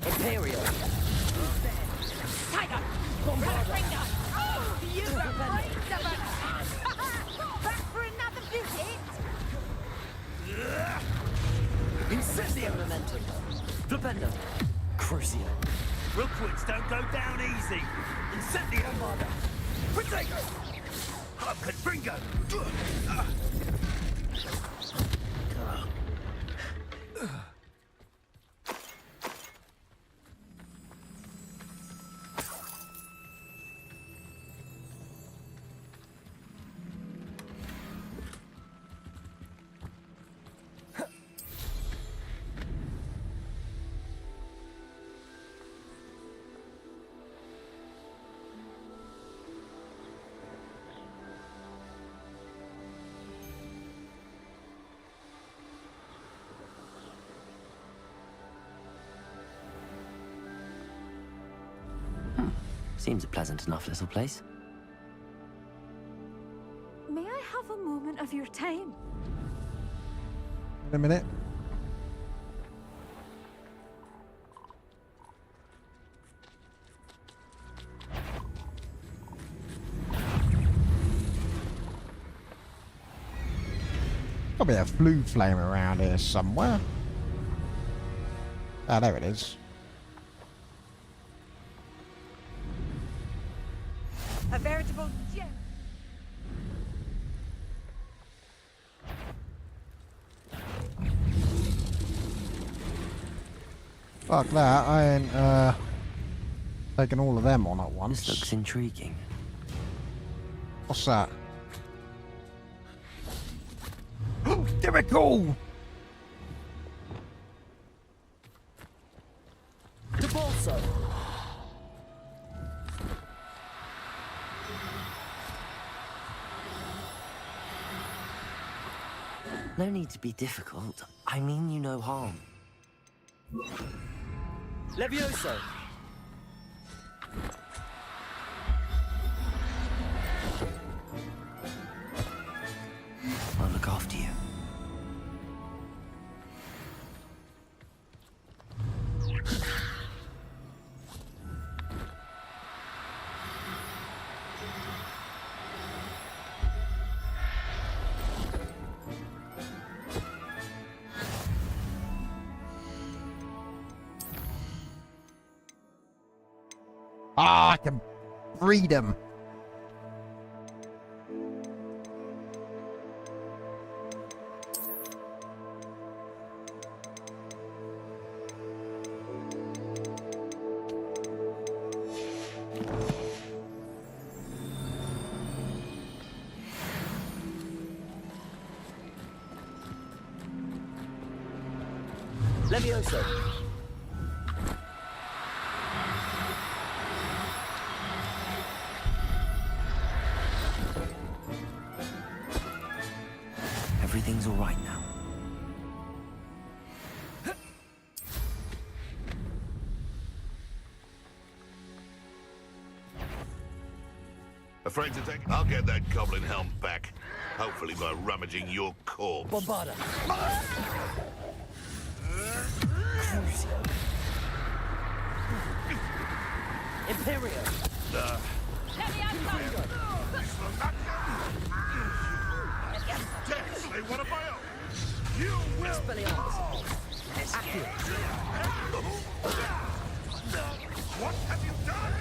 Imperial. Tiger! California! Oh, you were right, Savannah! Back for another visit? Incendio momentum. Flipendo. Crucio. Rookwoods don't go down easy. Incendio Armada. Protego. Hub Confringo. Seems a pleasant enough little place. May I have a moment of your time? Wait a minute. Probably a blue flame around here somewhere. Ah, there it is. A veritable gem. Fuck that, I ain't taking all of them on at once. This looks intriguing. What's that? Typical! The balsa! No need to be difficult. I mean you no harm. Levioso! I'll look after you. Ah, I can read them. Levioso! Everything's all right now. Afraid to take? I'll get that goblin helm back. Hopefully by rummaging your corpse. Bombarda! Imperio! Say one of my own. You will. What have you done?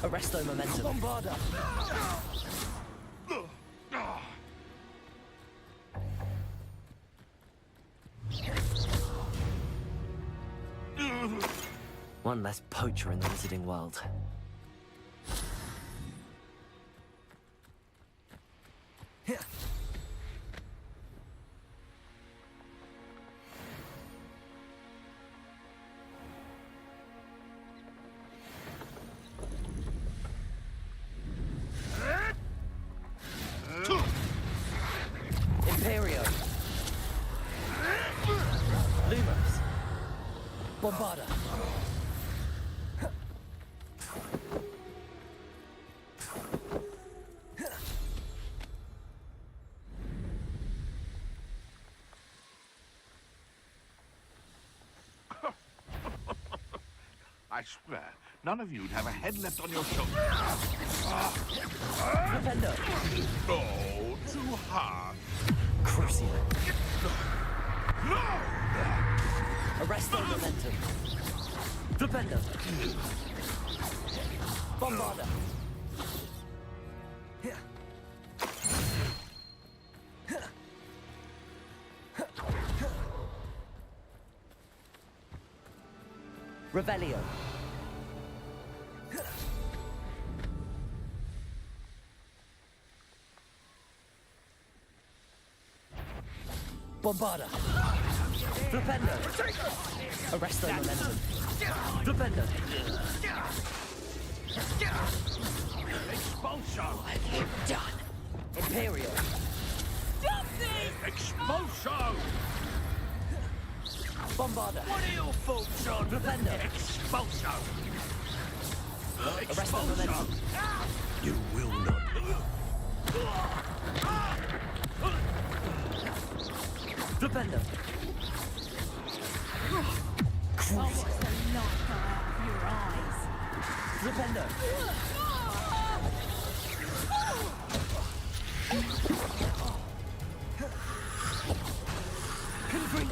Arresto momentum. Bombarda! One less poacher in the wizarding world. Imperio! Lumos! Bombarda! I swear, none of you'd have a head left on your shoulder. Defender! Oh, too hard. Crucio! No! Arresto momentum. Flipendo! Bombarda! Revelio! Bombarda! Flipendo! Arresto momentum. Flipendo! Expulsion! Done! Imperio! Stop this! Expulsion! Bombarda! What are your faults, John? Flipendo! Expulsion! Arresto momentum. You will not live. Flipendo! Almost the light go out of your eyes. Flipendo! Confring!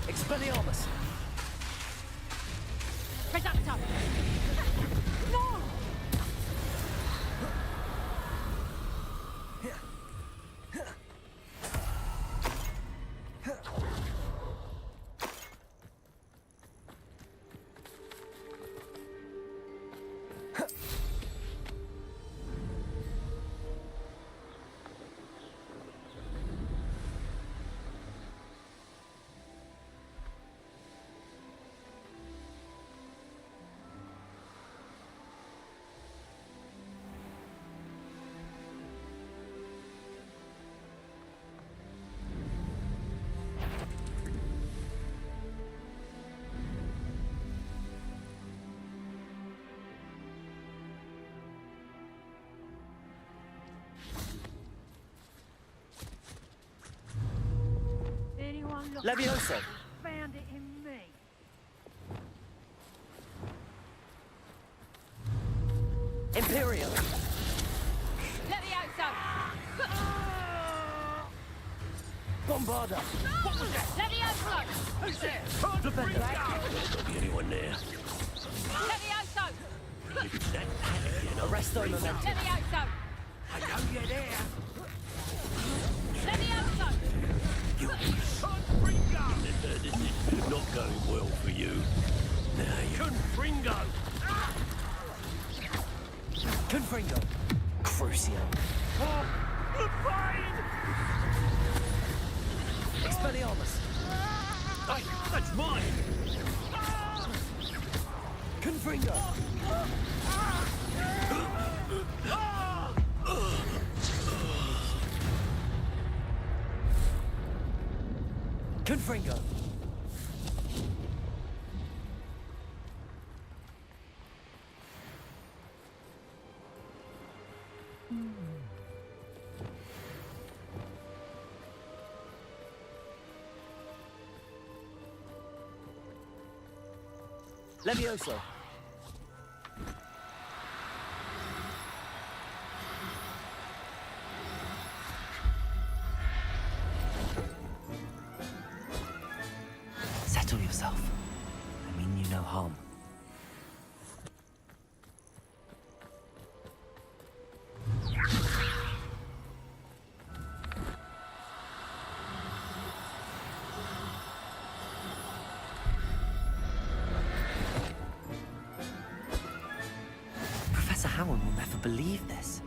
Expelliarmus! Reducto! No! Anyone look Levioso! found it in me. Imperial! Levioso! Bombarda! What was that? Levioso! Who's there? Flipendo! Not be anyone there. Levioso! Arresto Momentum! Levioso! I know you're there. Levioso! Confringo! This is not going well for you. Now you... Confringo! Confringo! Crucio! The pain! Expelliarmus! Hey, that's mine! Confringo! Confringo! Levioso! Settle yourself. I mean you no harm. Professor Howard will never believe this.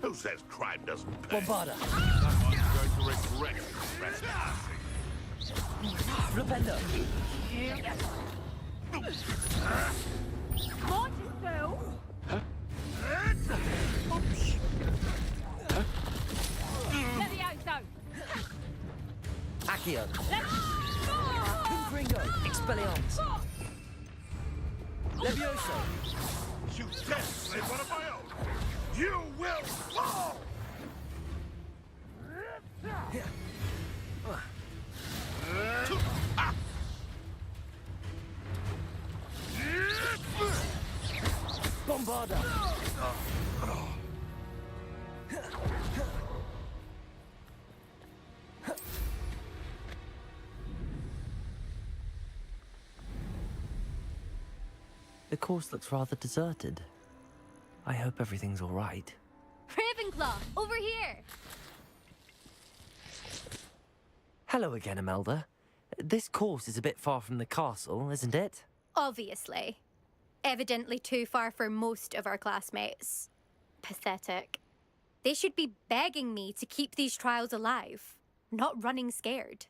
Who says crime doesn't pay? Bombarda! Someone's going to regret it. Flipendo! Mortisville! Levioso! Accio! Confringo! Expelliarmus! Levioso! You dare slay one of my own! You will fall! Bombarda! The course looks rather deserted. I hope everything's all right. Ravenclaw, over here! Hello again, Imelda. This course is a bit far from the castle, isn't it? Obviously. Evidently too far for most of our classmates. Pathetic. They should be begging me to keep these trials alive, not running scared.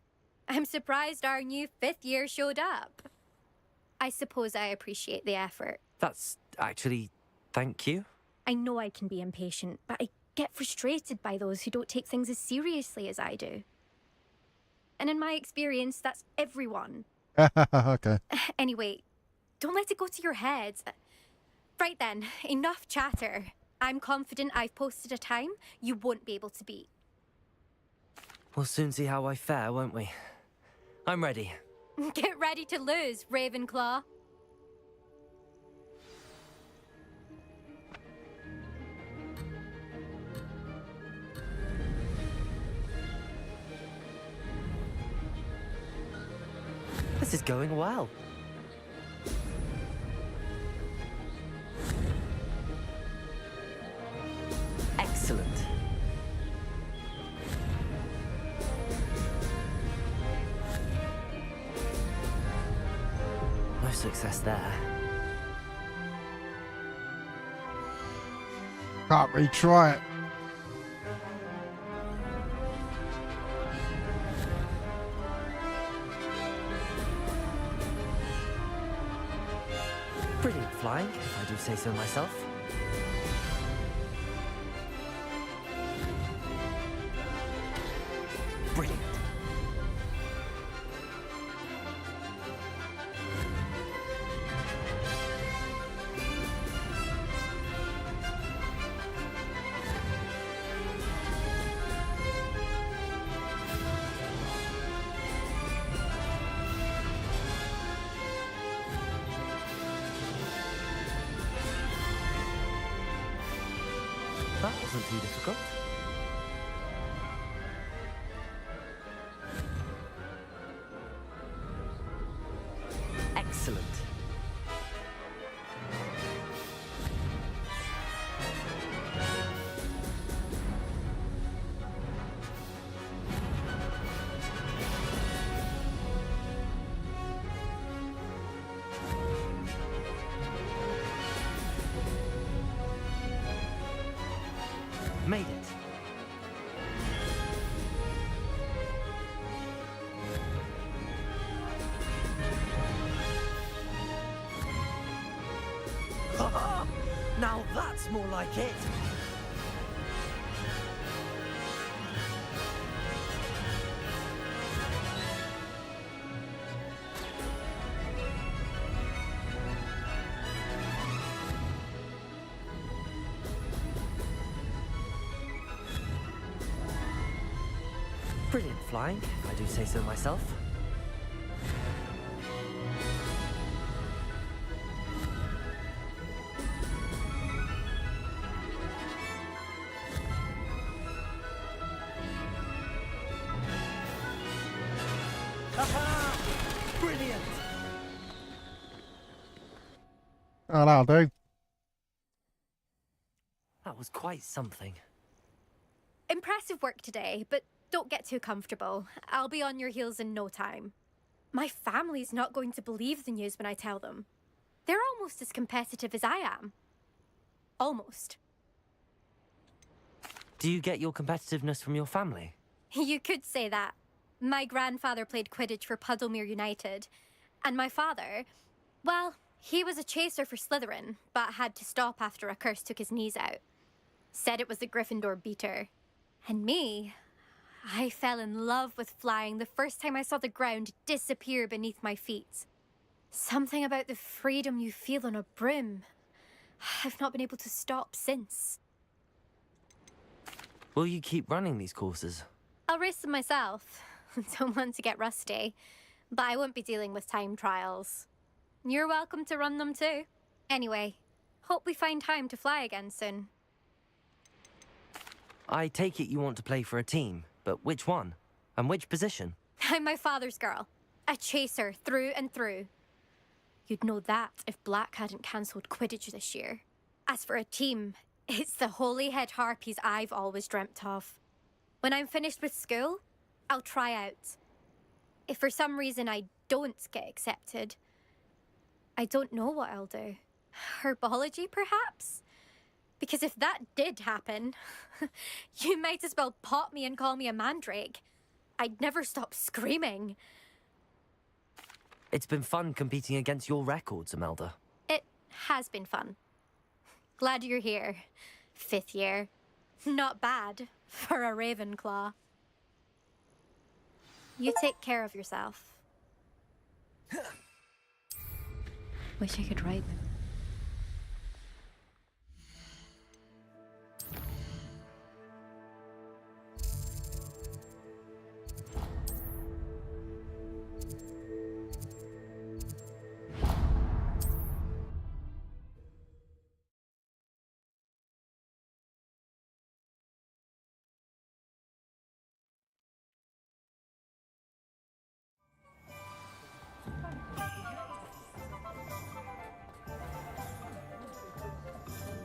I'm surprised our new 5th year showed up. I suppose I appreciate the effort. That's actually... thank you. I know I can be impatient, but I get frustrated by those who don't take things as seriously as I do. And in my experience, that's everyone. Okay. Anyway, don't let it go to your head. Right then, enough chatter. I'm confident I've posted a time you won't be able to beat. We'll soon see how I fare, won't we? I'm ready. Get ready to lose, Ravenclaw. This is going well. Excellent. No success there. Can't retry it. Brilliant flying, if I do say so myself. Brilliant. That wasn't too difficult. Excellent. Made it. Now that's more like it. Brilliant flying, if I do say so myself. Brilliant! Oh, that'll do. That was quite something. Impressive work today, but don't get too comfortable. I'll be on your heels in no time. My family's not going to believe the news when I tell them. They're almost as competitive as I am. Almost. Do you get your competitiveness from your family? You could say that. My grandfather played Quidditch for Puddlemere United. And my father, well, he was a chaser for Slytherin, but had to stop after a curse took his knees out. Said it was the Gryffindor beater. And me, I fell in love with flying the first time I saw the ground disappear beneath my feet. Something about the freedom you feel on a broom. I've not been able to stop since. Will you keep running these courses? I'll race them myself. Don't want to get rusty. But I won't be dealing with time trials. You're welcome to run them too. Anyway, hope we find time to fly again soon. I take it you want to play for a team, but which one? And which position? I'm my father's girl. A chaser through and through. You'd know that if Black hadn't cancelled Quidditch this year. As for a team, it's the Holyhead Harpies I've always dreamt of. When I'm finished with school, I'll try out. If for some reason I don't get accepted, I don't know what I'll do. Herbology, perhaps? Because if that did happen, you might as well pop me and call me a mandrake. I'd never stop screaming. It's been fun competing against your records, Imelda. It has been fun. Glad you're here. 5th year. Not bad for a Ravenclaw. You take care of yourself. Wish I could ride them.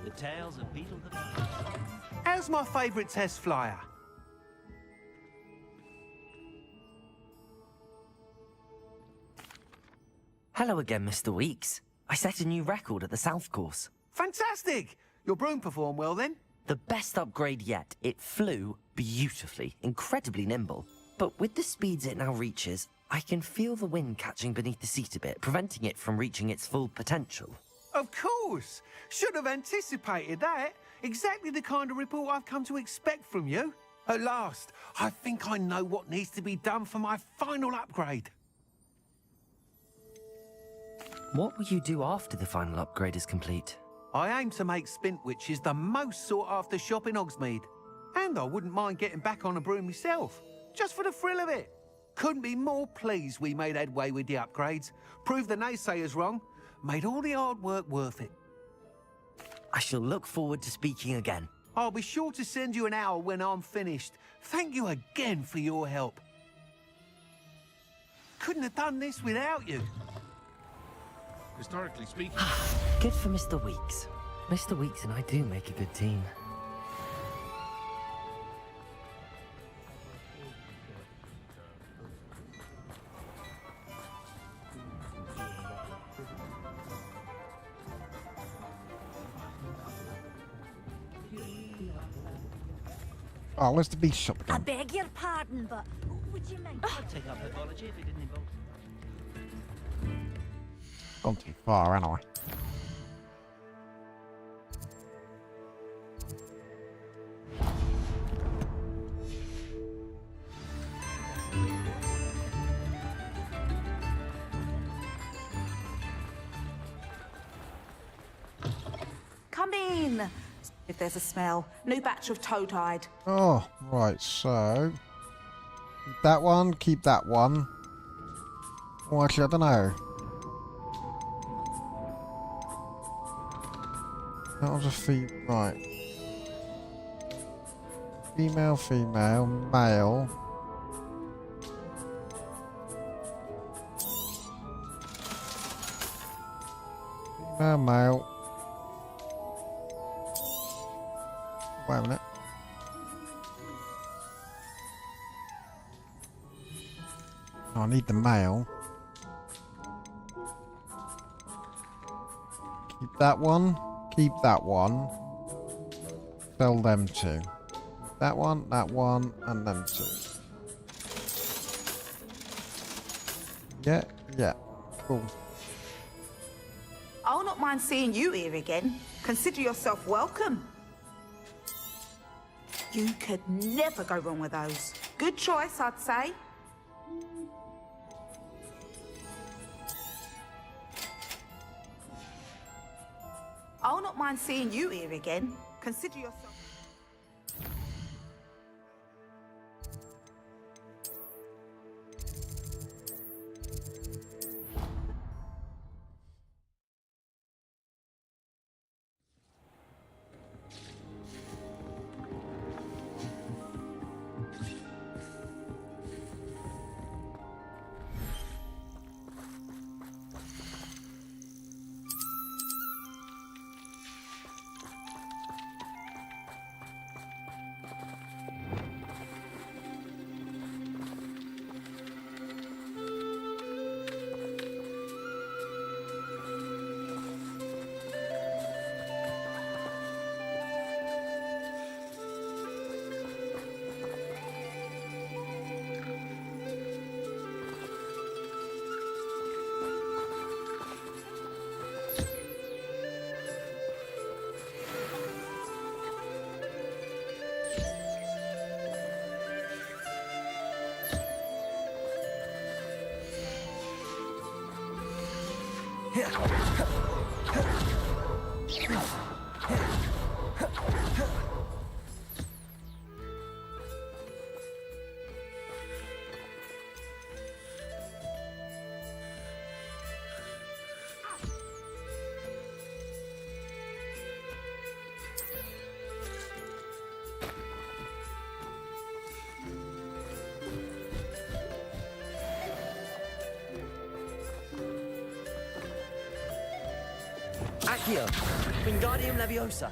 The tales of Beetle the... How's my favourite test flyer? Hello again, Mr. Weeks. I set a new record at the South Course. Fantastic! Your broom performed well then? The best upgrade yet. It flew beautifully, incredibly nimble. But with the speeds it now reaches, I can feel the wind catching beneath the seat a bit, preventing it from reaching its full potential. Of course! Should have anticipated that. Exactly the kind of report I've come to expect from you. At last, I think I know what needs to be done for my final upgrade. What will you do after the final upgrade is complete? I aim to make Spintwitches the most sought-after shop in Hogsmeade. And I wouldn't mind getting back on a broom myself, just for the thrill of it. Couldn't be more pleased we made headway with the upgrades, proved the naysayers wrong, made all the hard work worth it. I shall look forward to speaking again. I'll be sure to send you an owl when I'm finished. Thank you again for your help. Couldn't have done this without you. Historically speaking... Good for Mr. Weeks. Mr. Weeks and I do make a good team. Oh, where's the beast shop I again? beg your pardon, but would you mind? I'd take up pathology if it didn't involve... Gone too far, haven't I? Come in. If there's a smell. New batch of toe-tied. Oh, right, so... Keep that one, keep that one. Oh, actually, I don't know. That was a right. Female, female, male. Female, male. Wait a minute. Oh, I need the male. Keep that one. Keep that one. Sell them two. That one, and them two. Yeah, yeah. Cool. I'll not mind seeing you here again. Consider yourself welcome. You could never go wrong with those. Good choice, I'd say. I'll not mind seeing you here again. Consider yourself... Accio, Wingardium Leviosa.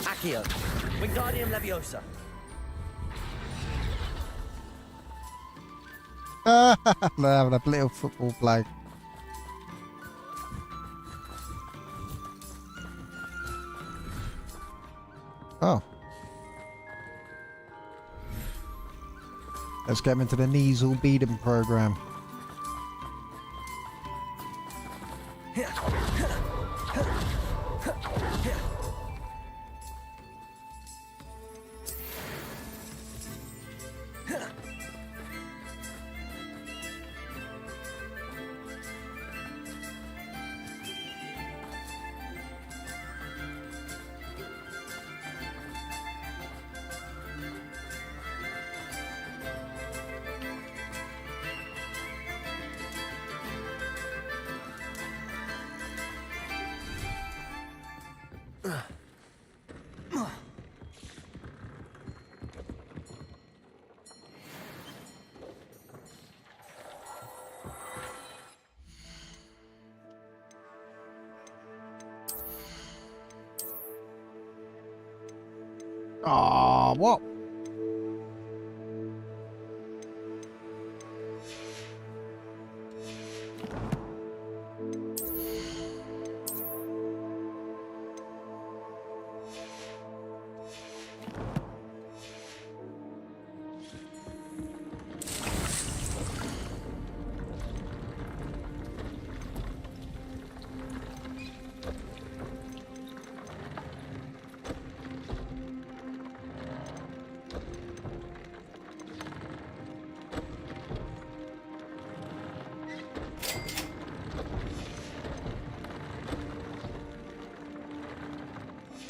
Accio, Wingardium Leviosa. They're having a little football play. Oh. Let's get him into the Neasel Beedham program. Ah, what?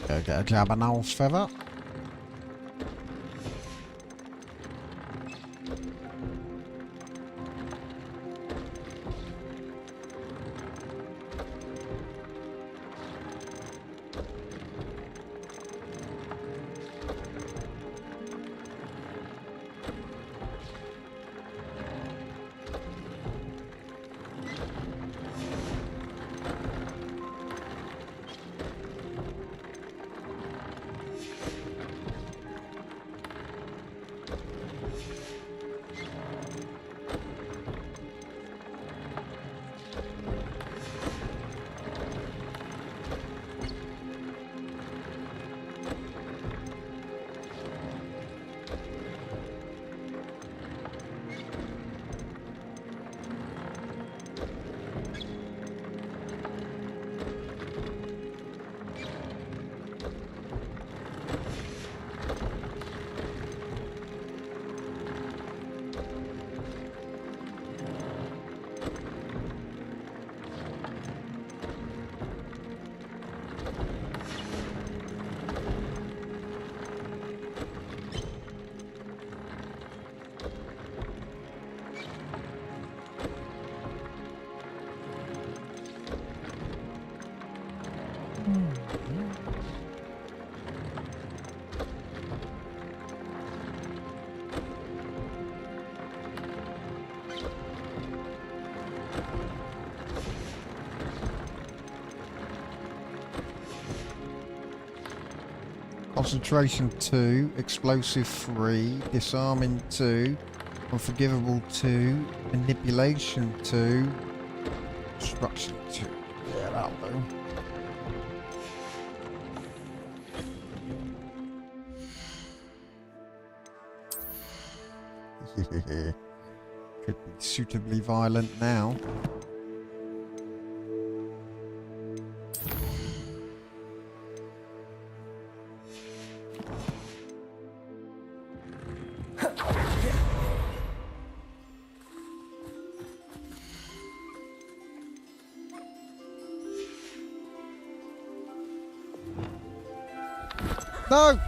Go get a jab of Owl's feather. Concentration 2, Explosive 3, Disarming 2, Unforgivable 2, Manipulation 2, Destruction 2. Yeah, that'll do. Yeah. Could be suitably violent now. No!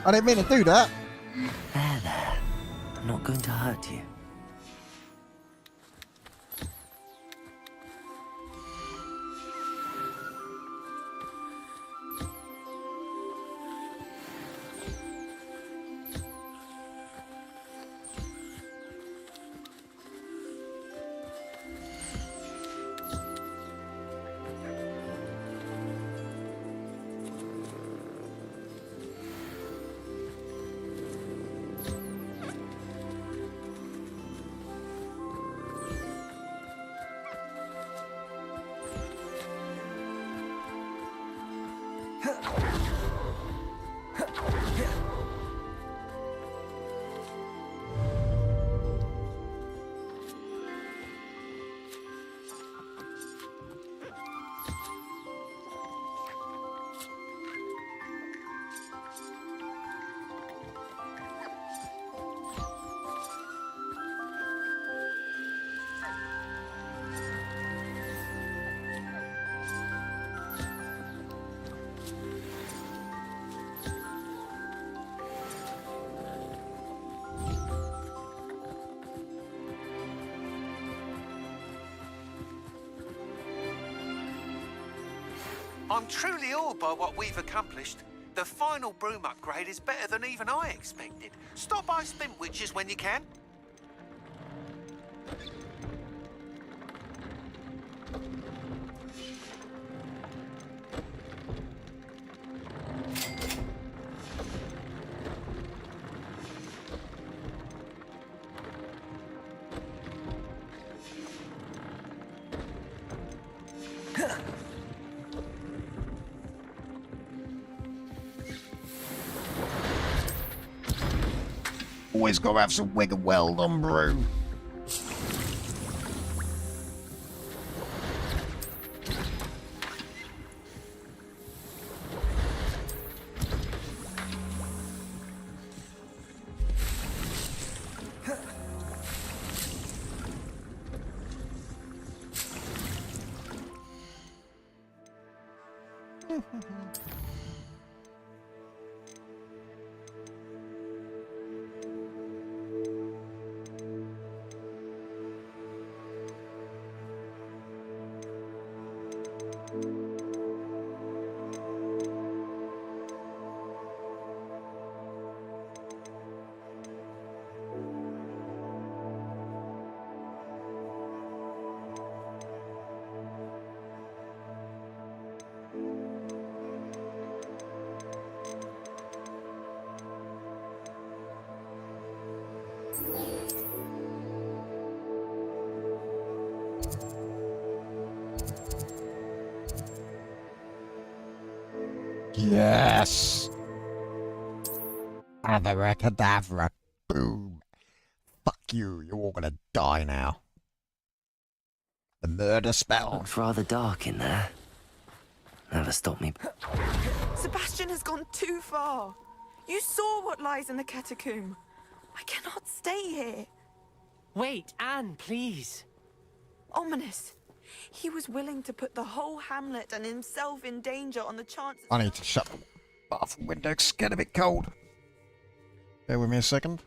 I didn't mean to do that. There. I'm not going to hurt you. I'm truly awed by what we've accomplished. The final broom upgrade is better than even I expected. Stop by Spin Witches when you can. Always gotta have some wiggle weld on brew. Yes! Abracadabra. Boom. Fuck you. You're all gonna die now. The murder spell. Looks rather dark in there. Never stopped me. Sebastian has gone too far. You saw what lies in the catacomb. I cannot stay here. Wait, Anne, please. Ominous. He was willing to put the whole hamlet and himself in danger on the chance... I need to shut the bathroom window. It's getting a bit cold. Bear with me a second.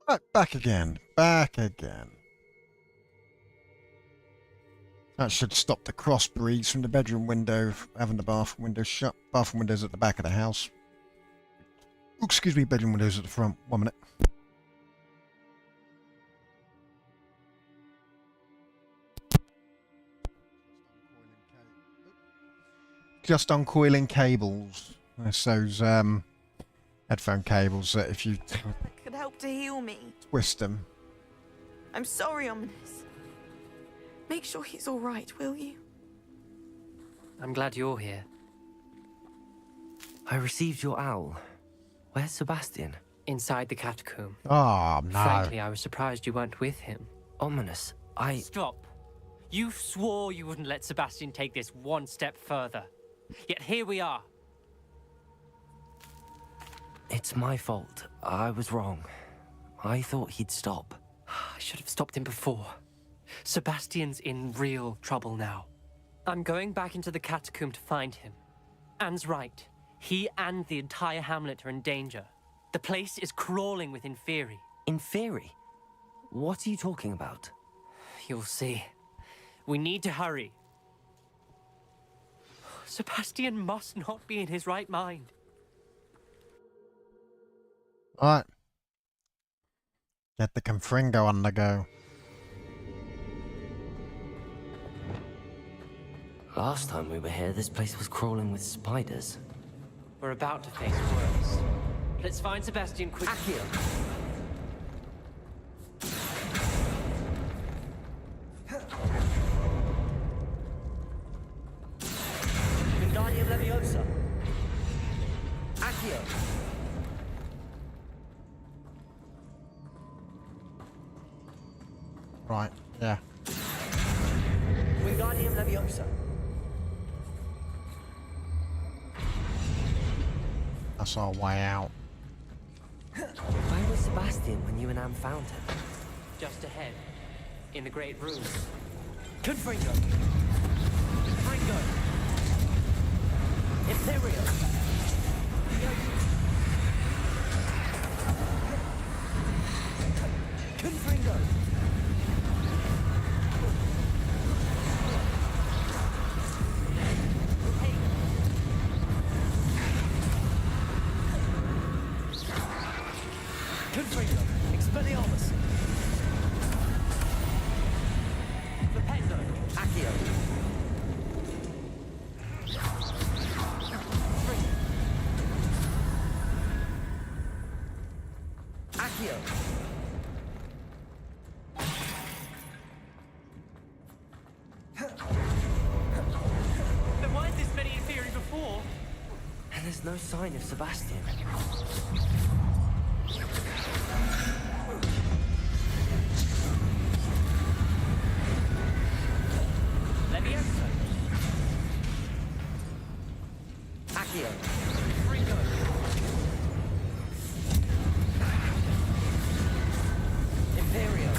Right, back again. Back again. That should stop the cross breeze from the bedroom window, having the bathroom window shut. Bathroom windows at the back of the house. Ooh, excuse me, bedroom windows at the front. 1 minute. Just uncoiling cables. That's those headphone cables that if you That could help to heal me. twist them. I'm sorry, Ominous. Make sure he's all right, will you? I'm glad you're here. I received your owl. Where's Sebastian? Inside the catacomb. Oh, no. Frankly, I was surprised you weren't with him. Ominous, Stop. You swore you wouldn't let Sebastian take this one step further. Yet here we are. It's my fault. I was wrong. I thought he'd stop. I should have stopped him before. Sebastian's in real trouble now. I'm going back into the catacomb to find him. Anne's right. He and the entire hamlet are in danger. The place is crawling with Inferi. Inferi? What are you talking about? You'll see. We need to hurry. Sebastian must not be in his right mind. Alright. Get the Confringo on the go. Last time we were here, this place was crawling with spiders. We're about to face worse. Let's find Sebastian quickly. Accio! Wingardium Leviosa. Accio. Right, yeah. Wingardium Leviosa. That's our way out. Where was Sebastian when you and Anne found him? Just ahead. In the great room. Confringo. Fringo. Imperio. Confringo. Confringo. Expelliarmus. Flipendo. Accio. Accio. There weren't this many Inferi before. And there's no sign of Sebastian. Leviosa. Accio. Fringo. Imperio.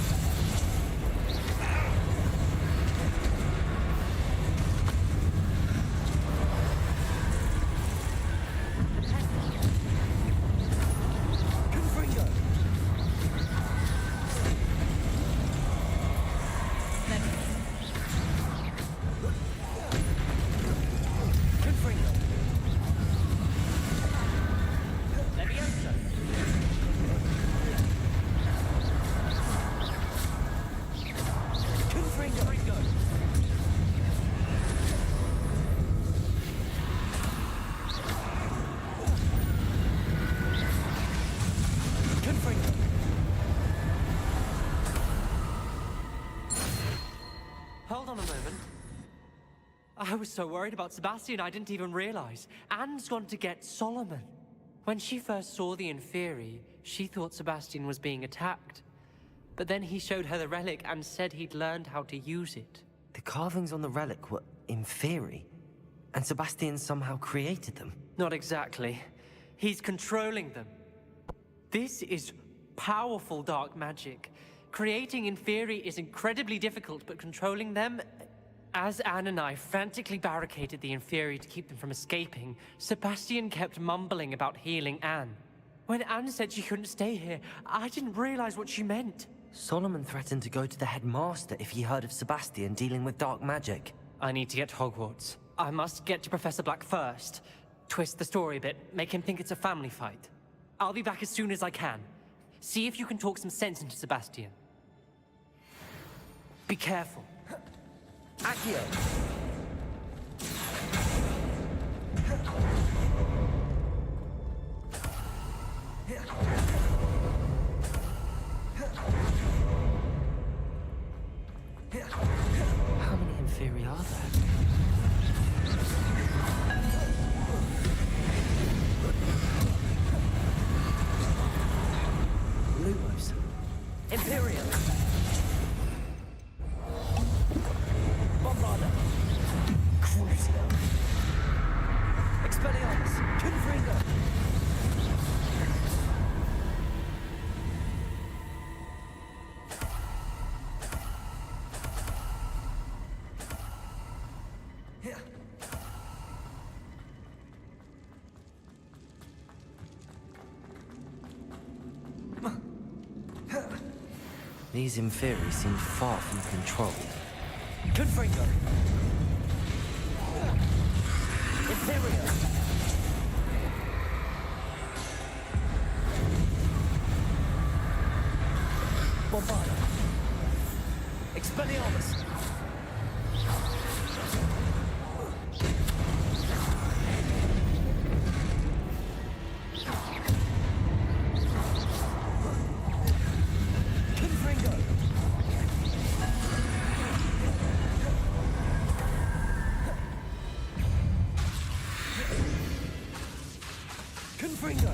Confringo. Confringo. Leviosa. Confringo. Fringo. Confringo. Hold on a moment. I was so worried about Sebastian I didn't even realize. Anne's gone to get Solomon. When she first saw the Inferi, she thought Sebastian was being attacked. But then he showed her the relic and said he'd learned how to use it. The carvings on the relic were Inferi, and Sebastian somehow created them. Not exactly. He's controlling them. This is powerful dark magic. Creating Inferi is incredibly difficult, but controlling them... As Anne and I frantically barricaded the Inferi to keep them from escaping, Sebastian kept mumbling about healing Anne. When Anne said she couldn't stay here, I didn't realize what she meant. Solomon threatened to go to the headmaster if he heard of Sebastian dealing with dark magic. I need to get to Hogwarts. I must get to Professor Black first. Twist the story a bit, make him think it's a family fight. I'll be back as soon as I can. See if you can talk some sense into Sebastian. Be careful. Accio! How many Inferi are there? Lumos. Imperial. Bombarder. Cruiser. Expelliarmus. Confringo. These Inferi seem far from control. Confringo! Imperial! Bombarder! Expelliarmus! Confringo!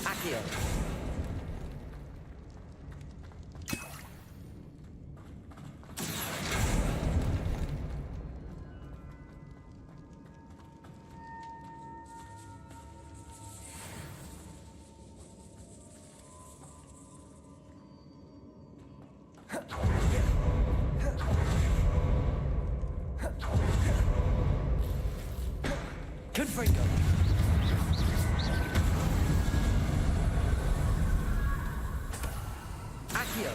Accio! Confringo! Accio!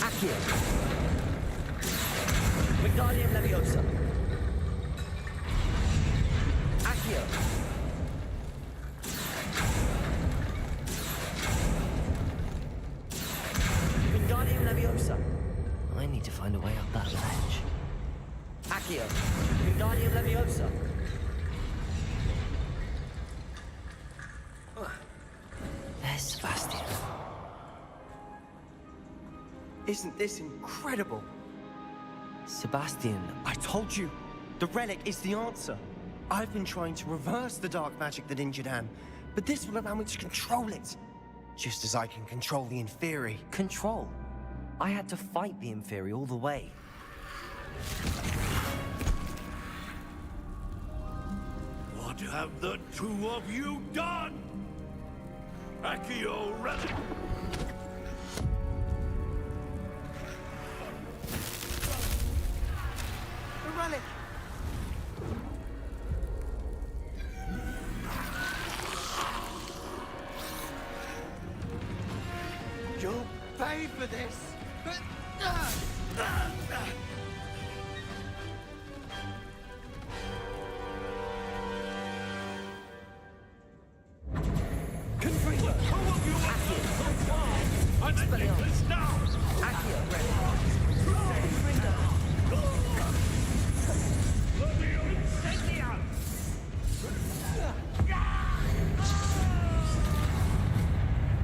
Accio! Wingardium Leviosa! Accio! Wingardium Leviosa! I need to find a way up that ledge. Accio! Wingardium Leviosa! There's Sebastian. Isn't this incredible? Sebastian. I told you, the relic is the answer. I've been trying to reverse the dark magic that injured Anne, but this will allow me to control it. Just as I can control the Inferi. Control? I had to fight the Inferi all the way. What have the two of you done? Accio relic! The relic! You'll pay for this! Confringo! Who of you are so far? I'm the necklace now! Accio ready. Confringo!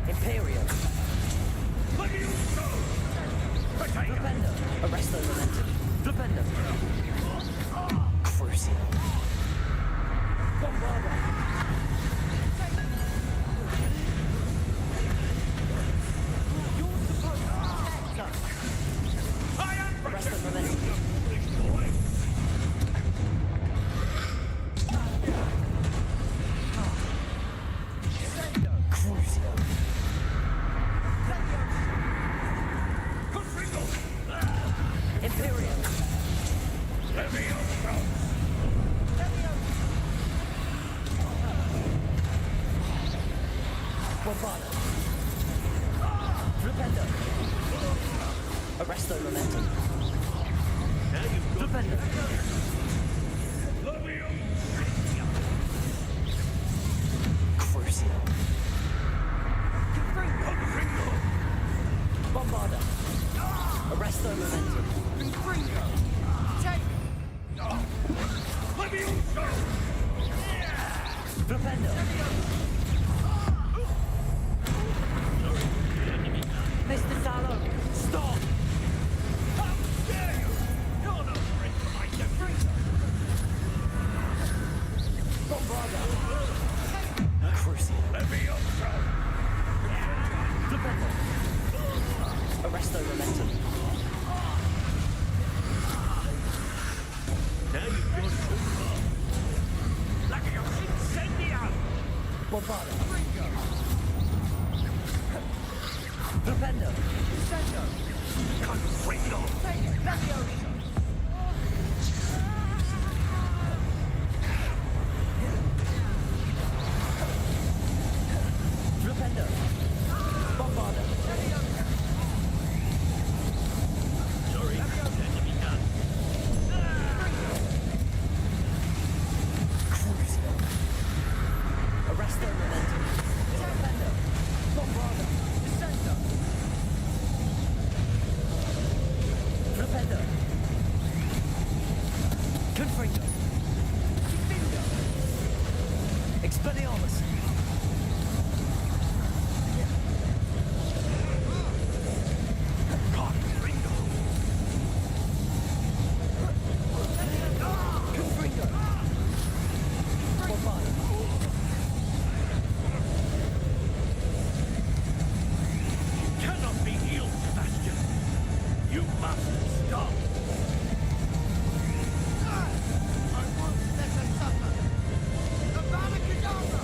Imperial! What do you do? Bombarda. Flipendo. Arresto momentum. Flipendo. Crucio. Bombarda. Arresto momentum. Flipendo. Mr. Salo, stop! How dare you! You're no friend to my defender! Bombarda! Crucial. Levioso! Flipendo. Arresto momentum. Now you've gone too far. Levio incendio! Bombarda. Flipendo. Incendio. Confringo. Take it, Levioso. Flipendo. Bombarda. Sorry, enemy done. Crucio. Arresto momentum. Flipendo. Bombarda. Descendo. Flipendo. Confringo. Confringo. Expelliarmus. Confringo. Confringo. Bombarda. You cannot be healed, Sebastian. You must stop. I won't let her suffer. The Barricadabra!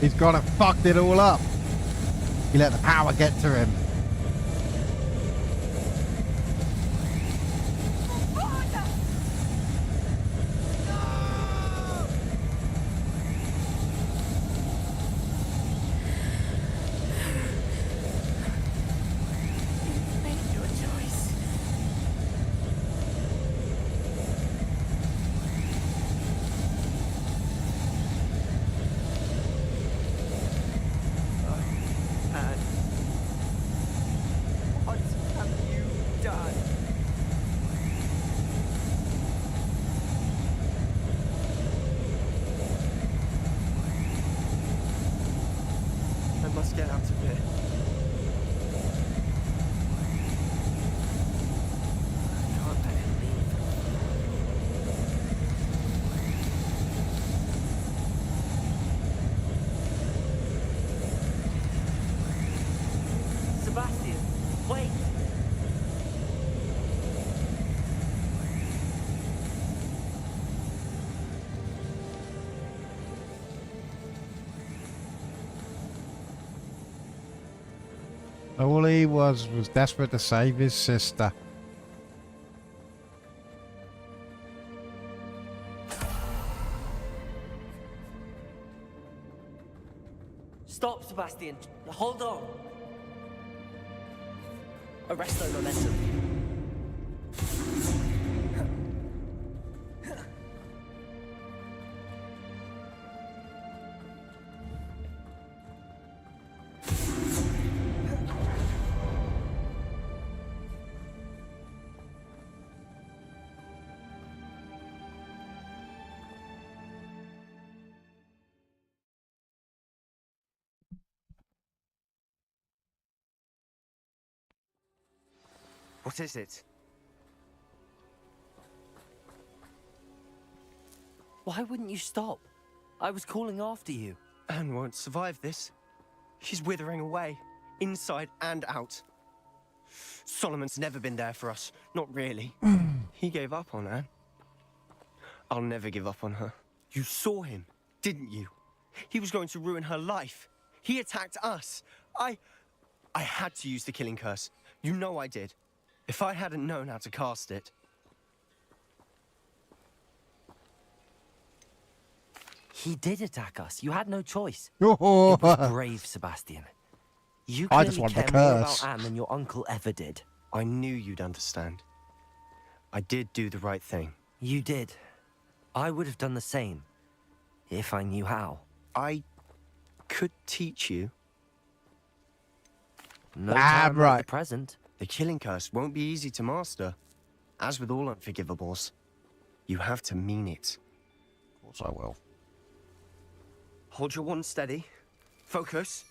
He's gone and fucked it all up. He let the power get to him. You've made your choice. And what have you done? I must get out of here. I can't let him leave. Sebastian, wait! All he was desperate to save his sister. Stop, Sebastian. Hold on. Arresto momentum. What is it? Why wouldn't you stop? I was calling after you. Anne won't survive this. She's withering away, inside and out. Solomon's never been there for us. Not really. He gave up on Anne. I'll never give up on her. You saw him, didn't you? He was going to ruin her life. He attacked us. I had to use the killing curse. You know I did. If I hadn't known how to cast it... He did attack us. You had no choice. It was brave, Sebastian. You I just clearly want the care more curse. about Anne than your uncle ever did. I knew you'd understand. I did do the right thing. You did. I would have done the same, if I knew how. I could teach you. No time like the present. The killing curse won't be easy to master. As with all unforgivables, you have to mean it. Of course I will. Hold your wand steady. Focus.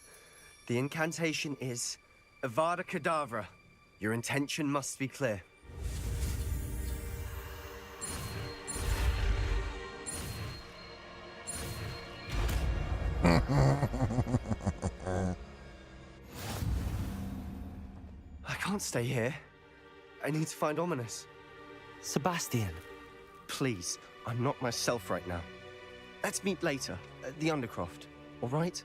The incantation is Avada Kedavra. Your intention must be clear. I can't stay here. I need to find Ominous. Sebastian. Please, I'm not myself right now. Let's meet later, at the Undercroft, all right?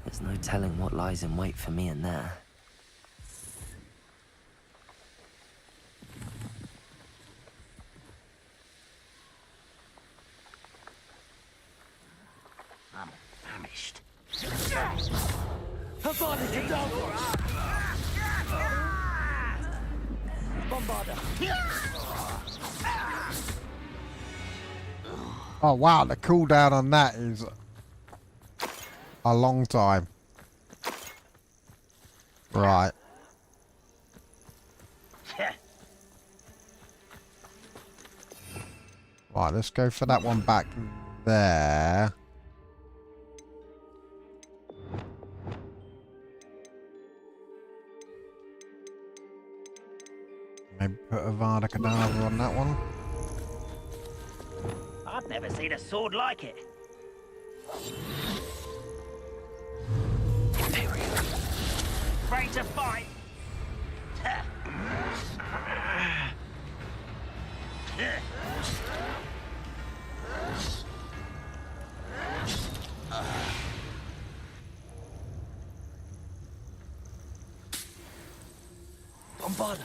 There's no telling what lies in wait for me in there. I'm famished. Avada Kedavra! Bombarda! Oh wow, the cooldown on that is a long time. Right. Right, let's go for that one back there. Maybe put Avada Kedavra on that one. I've never seen a sword like it. Ready to fight? Bombarda!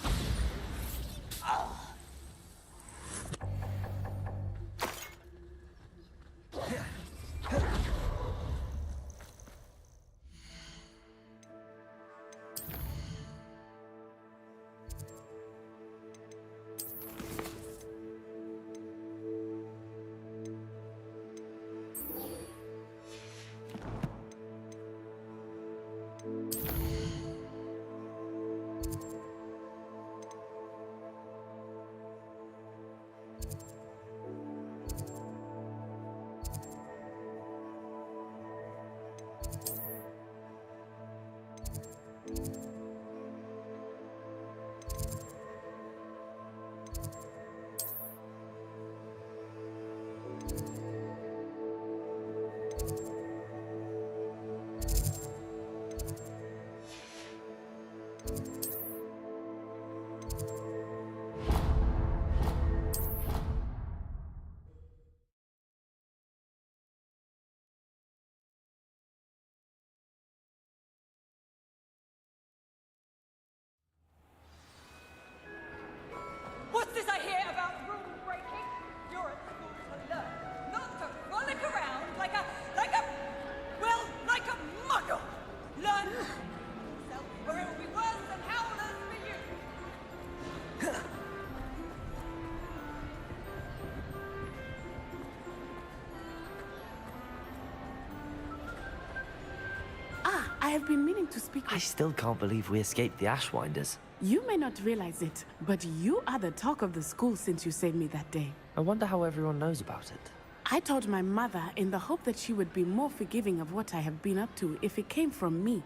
have been meaning to speak I with... still can't believe we escaped the Ashwinders. You may not realize it, but you are the talk of the school since you saved me that day. I wonder how everyone knows about it. I told my mother in the hope that she would be more forgiving of what I have been up to if it came from me.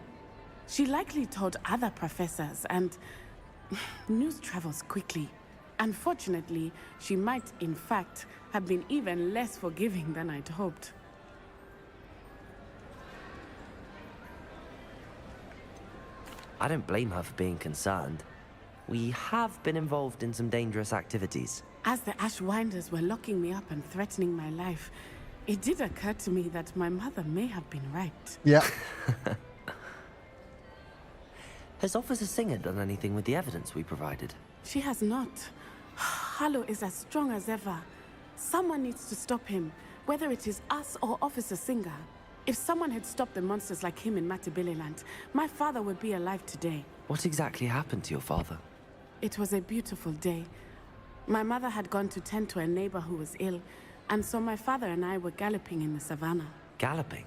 She likely told other professors, and news travels quickly. Unfortunately, she might, in fact, have been even less forgiving than I'd hoped. I don't blame her for being concerned. We have been involved in some dangerous activities. As the Ashwinders were locking me up and threatening my life, it did occur to me that my mother may have been right. Yeah. Has Officer Singer done anything with the evidence we provided? She has not. Harlow is as strong as ever. Someone needs to stop him, whether it is us or Officer Singer. If someone had stopped the monsters like him in Matabeleland, my father would be alive today. What exactly happened to your father? It was a beautiful day. My mother had gone to tend to a neighbor who was ill, and so my father and I were galloping in the savannah. Galloping?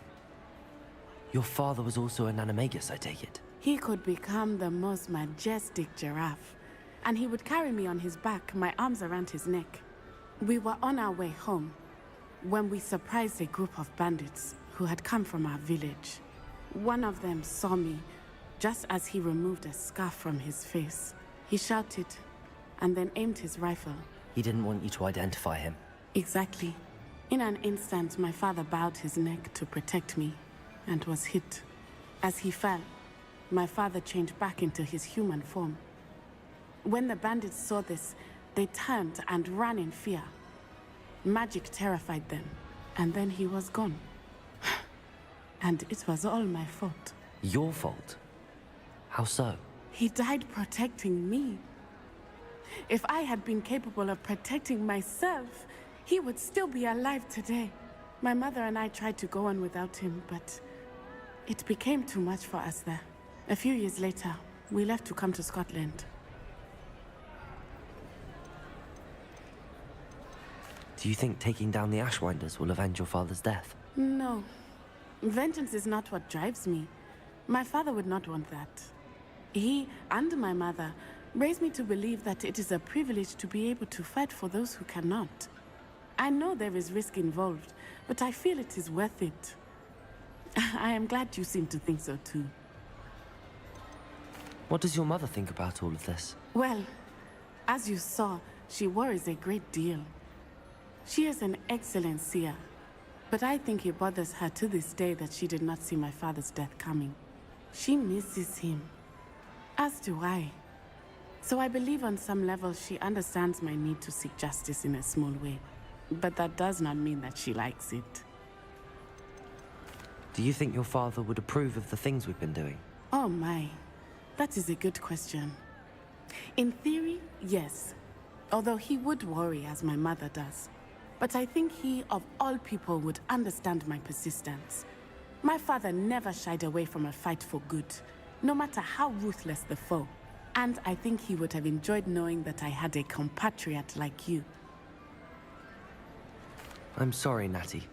Your father was also an animagus, I take it? He could become the most majestic giraffe, and he would carry me on his back, my arms around his neck. We were on our way home when we surprised a group of bandits who had come from our village. One of them saw me just as he removed a scarf from his face. He shouted and then aimed his rifle. He didn't want you to identify him. Exactly. In an instant, my father bowed his neck to protect me and was hit. As he fell, my father changed back into his human form. When the bandits saw this, they turned and ran in fear. Magic terrified them, and then he was gone. And it was all my fault. Your fault? How so? He died protecting me. If I had been capable of protecting myself, he would still be alive today. My mother and I tried to go on without him, but it became too much for us there. A few years later, we left to come to Scotland. Do you think taking down the Ashwinders will avenge your father's death? No. Vengeance is not what drives me. My father would not want that. He and my mother raised me to believe that it is a privilege to be able to fight for those who cannot. I know there is risk involved, but I feel it is worth it. I am glad you seem to think so too. What does your mother think about all of this? Well, as you saw, she worries a great deal. She is an excellent seer, but I think it bothers her to this day that she did not see my father's death coming. She misses him, as do I. So I believe on some level she understands my need to seek justice in a small way. But that does not mean that she likes it. Do you think your father would approve of the things we've been doing? Oh my, that is a good question. In theory, yes. Although he would worry as my mother does. But I think he, of all people, would understand my persistence. My father never shied away from a fight for good, no matter how ruthless the foe. And I think he would have enjoyed knowing that I had a compatriot like you. I'm sorry, Natty.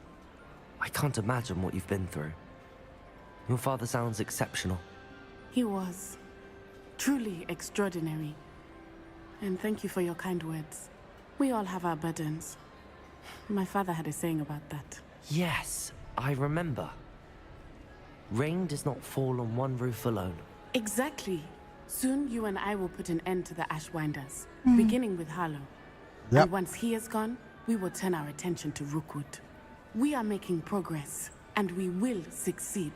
I can't imagine what you've been through. Your father sounds exceptional. He was. Truly extraordinary. And thank you for your kind words. We all have our burdens. My father had a saying about that. Yes, I remember. Rain does not fall on one roof alone. Exactly. Soon you and I will put an end to the Ashwinders, beginning with Harlow. Yep. And once he is gone, we will turn our attention to Rookwood. We are making progress, and we will succeed.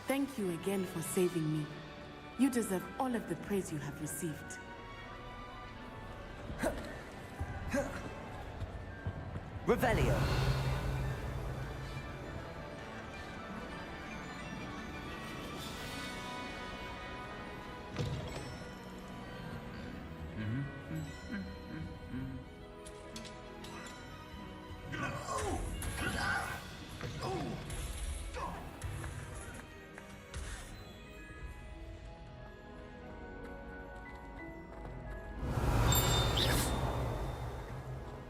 Thank you again for saving me. You deserve all of the praise you have received. Revelio.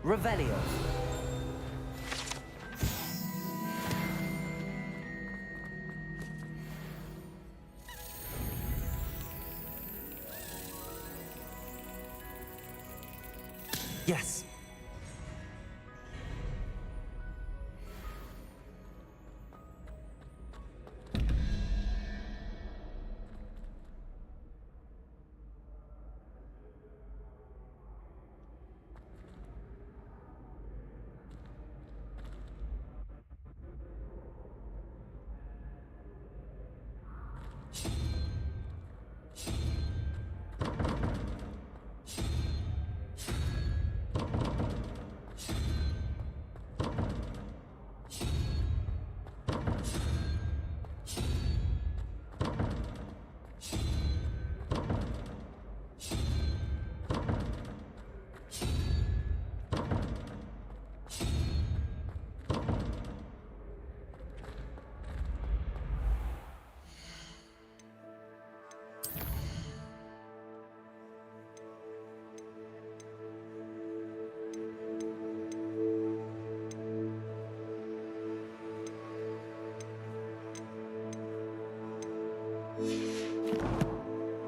Revelio. Yes.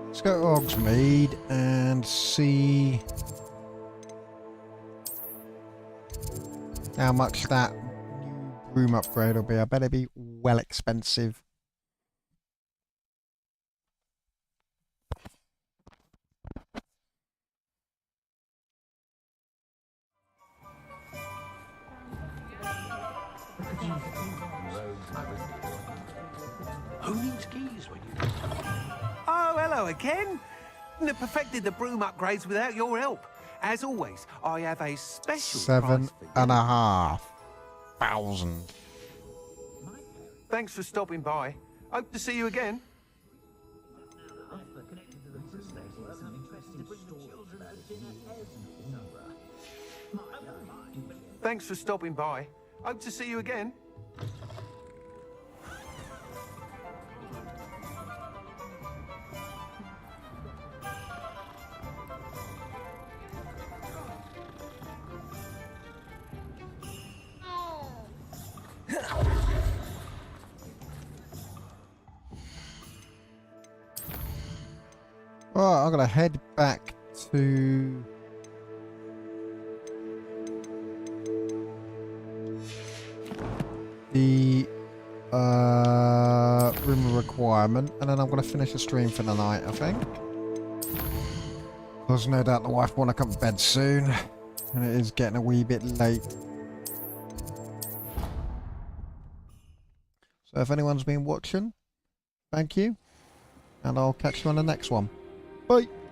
Let's go to Hogsmeade and see how much that new broom upgrade will be. I bet it'll be well expensive. Who needs keys when you... Oh, hello again. I perfected the broom upgrades without your help. As always, I have a special prize for you. 7,500. Thanks for stopping by. Hope to see you again. Thanks for stopping by. Hope to see you again. Well, I'm going to head back to the room requirement, and then I'm going to finish the stream for the night, I think. Because no doubt the wife want to come to bed soon, and it is getting a wee bit late. So if anyone's been watching, thank you, and I'll catch you on the next one. Bye!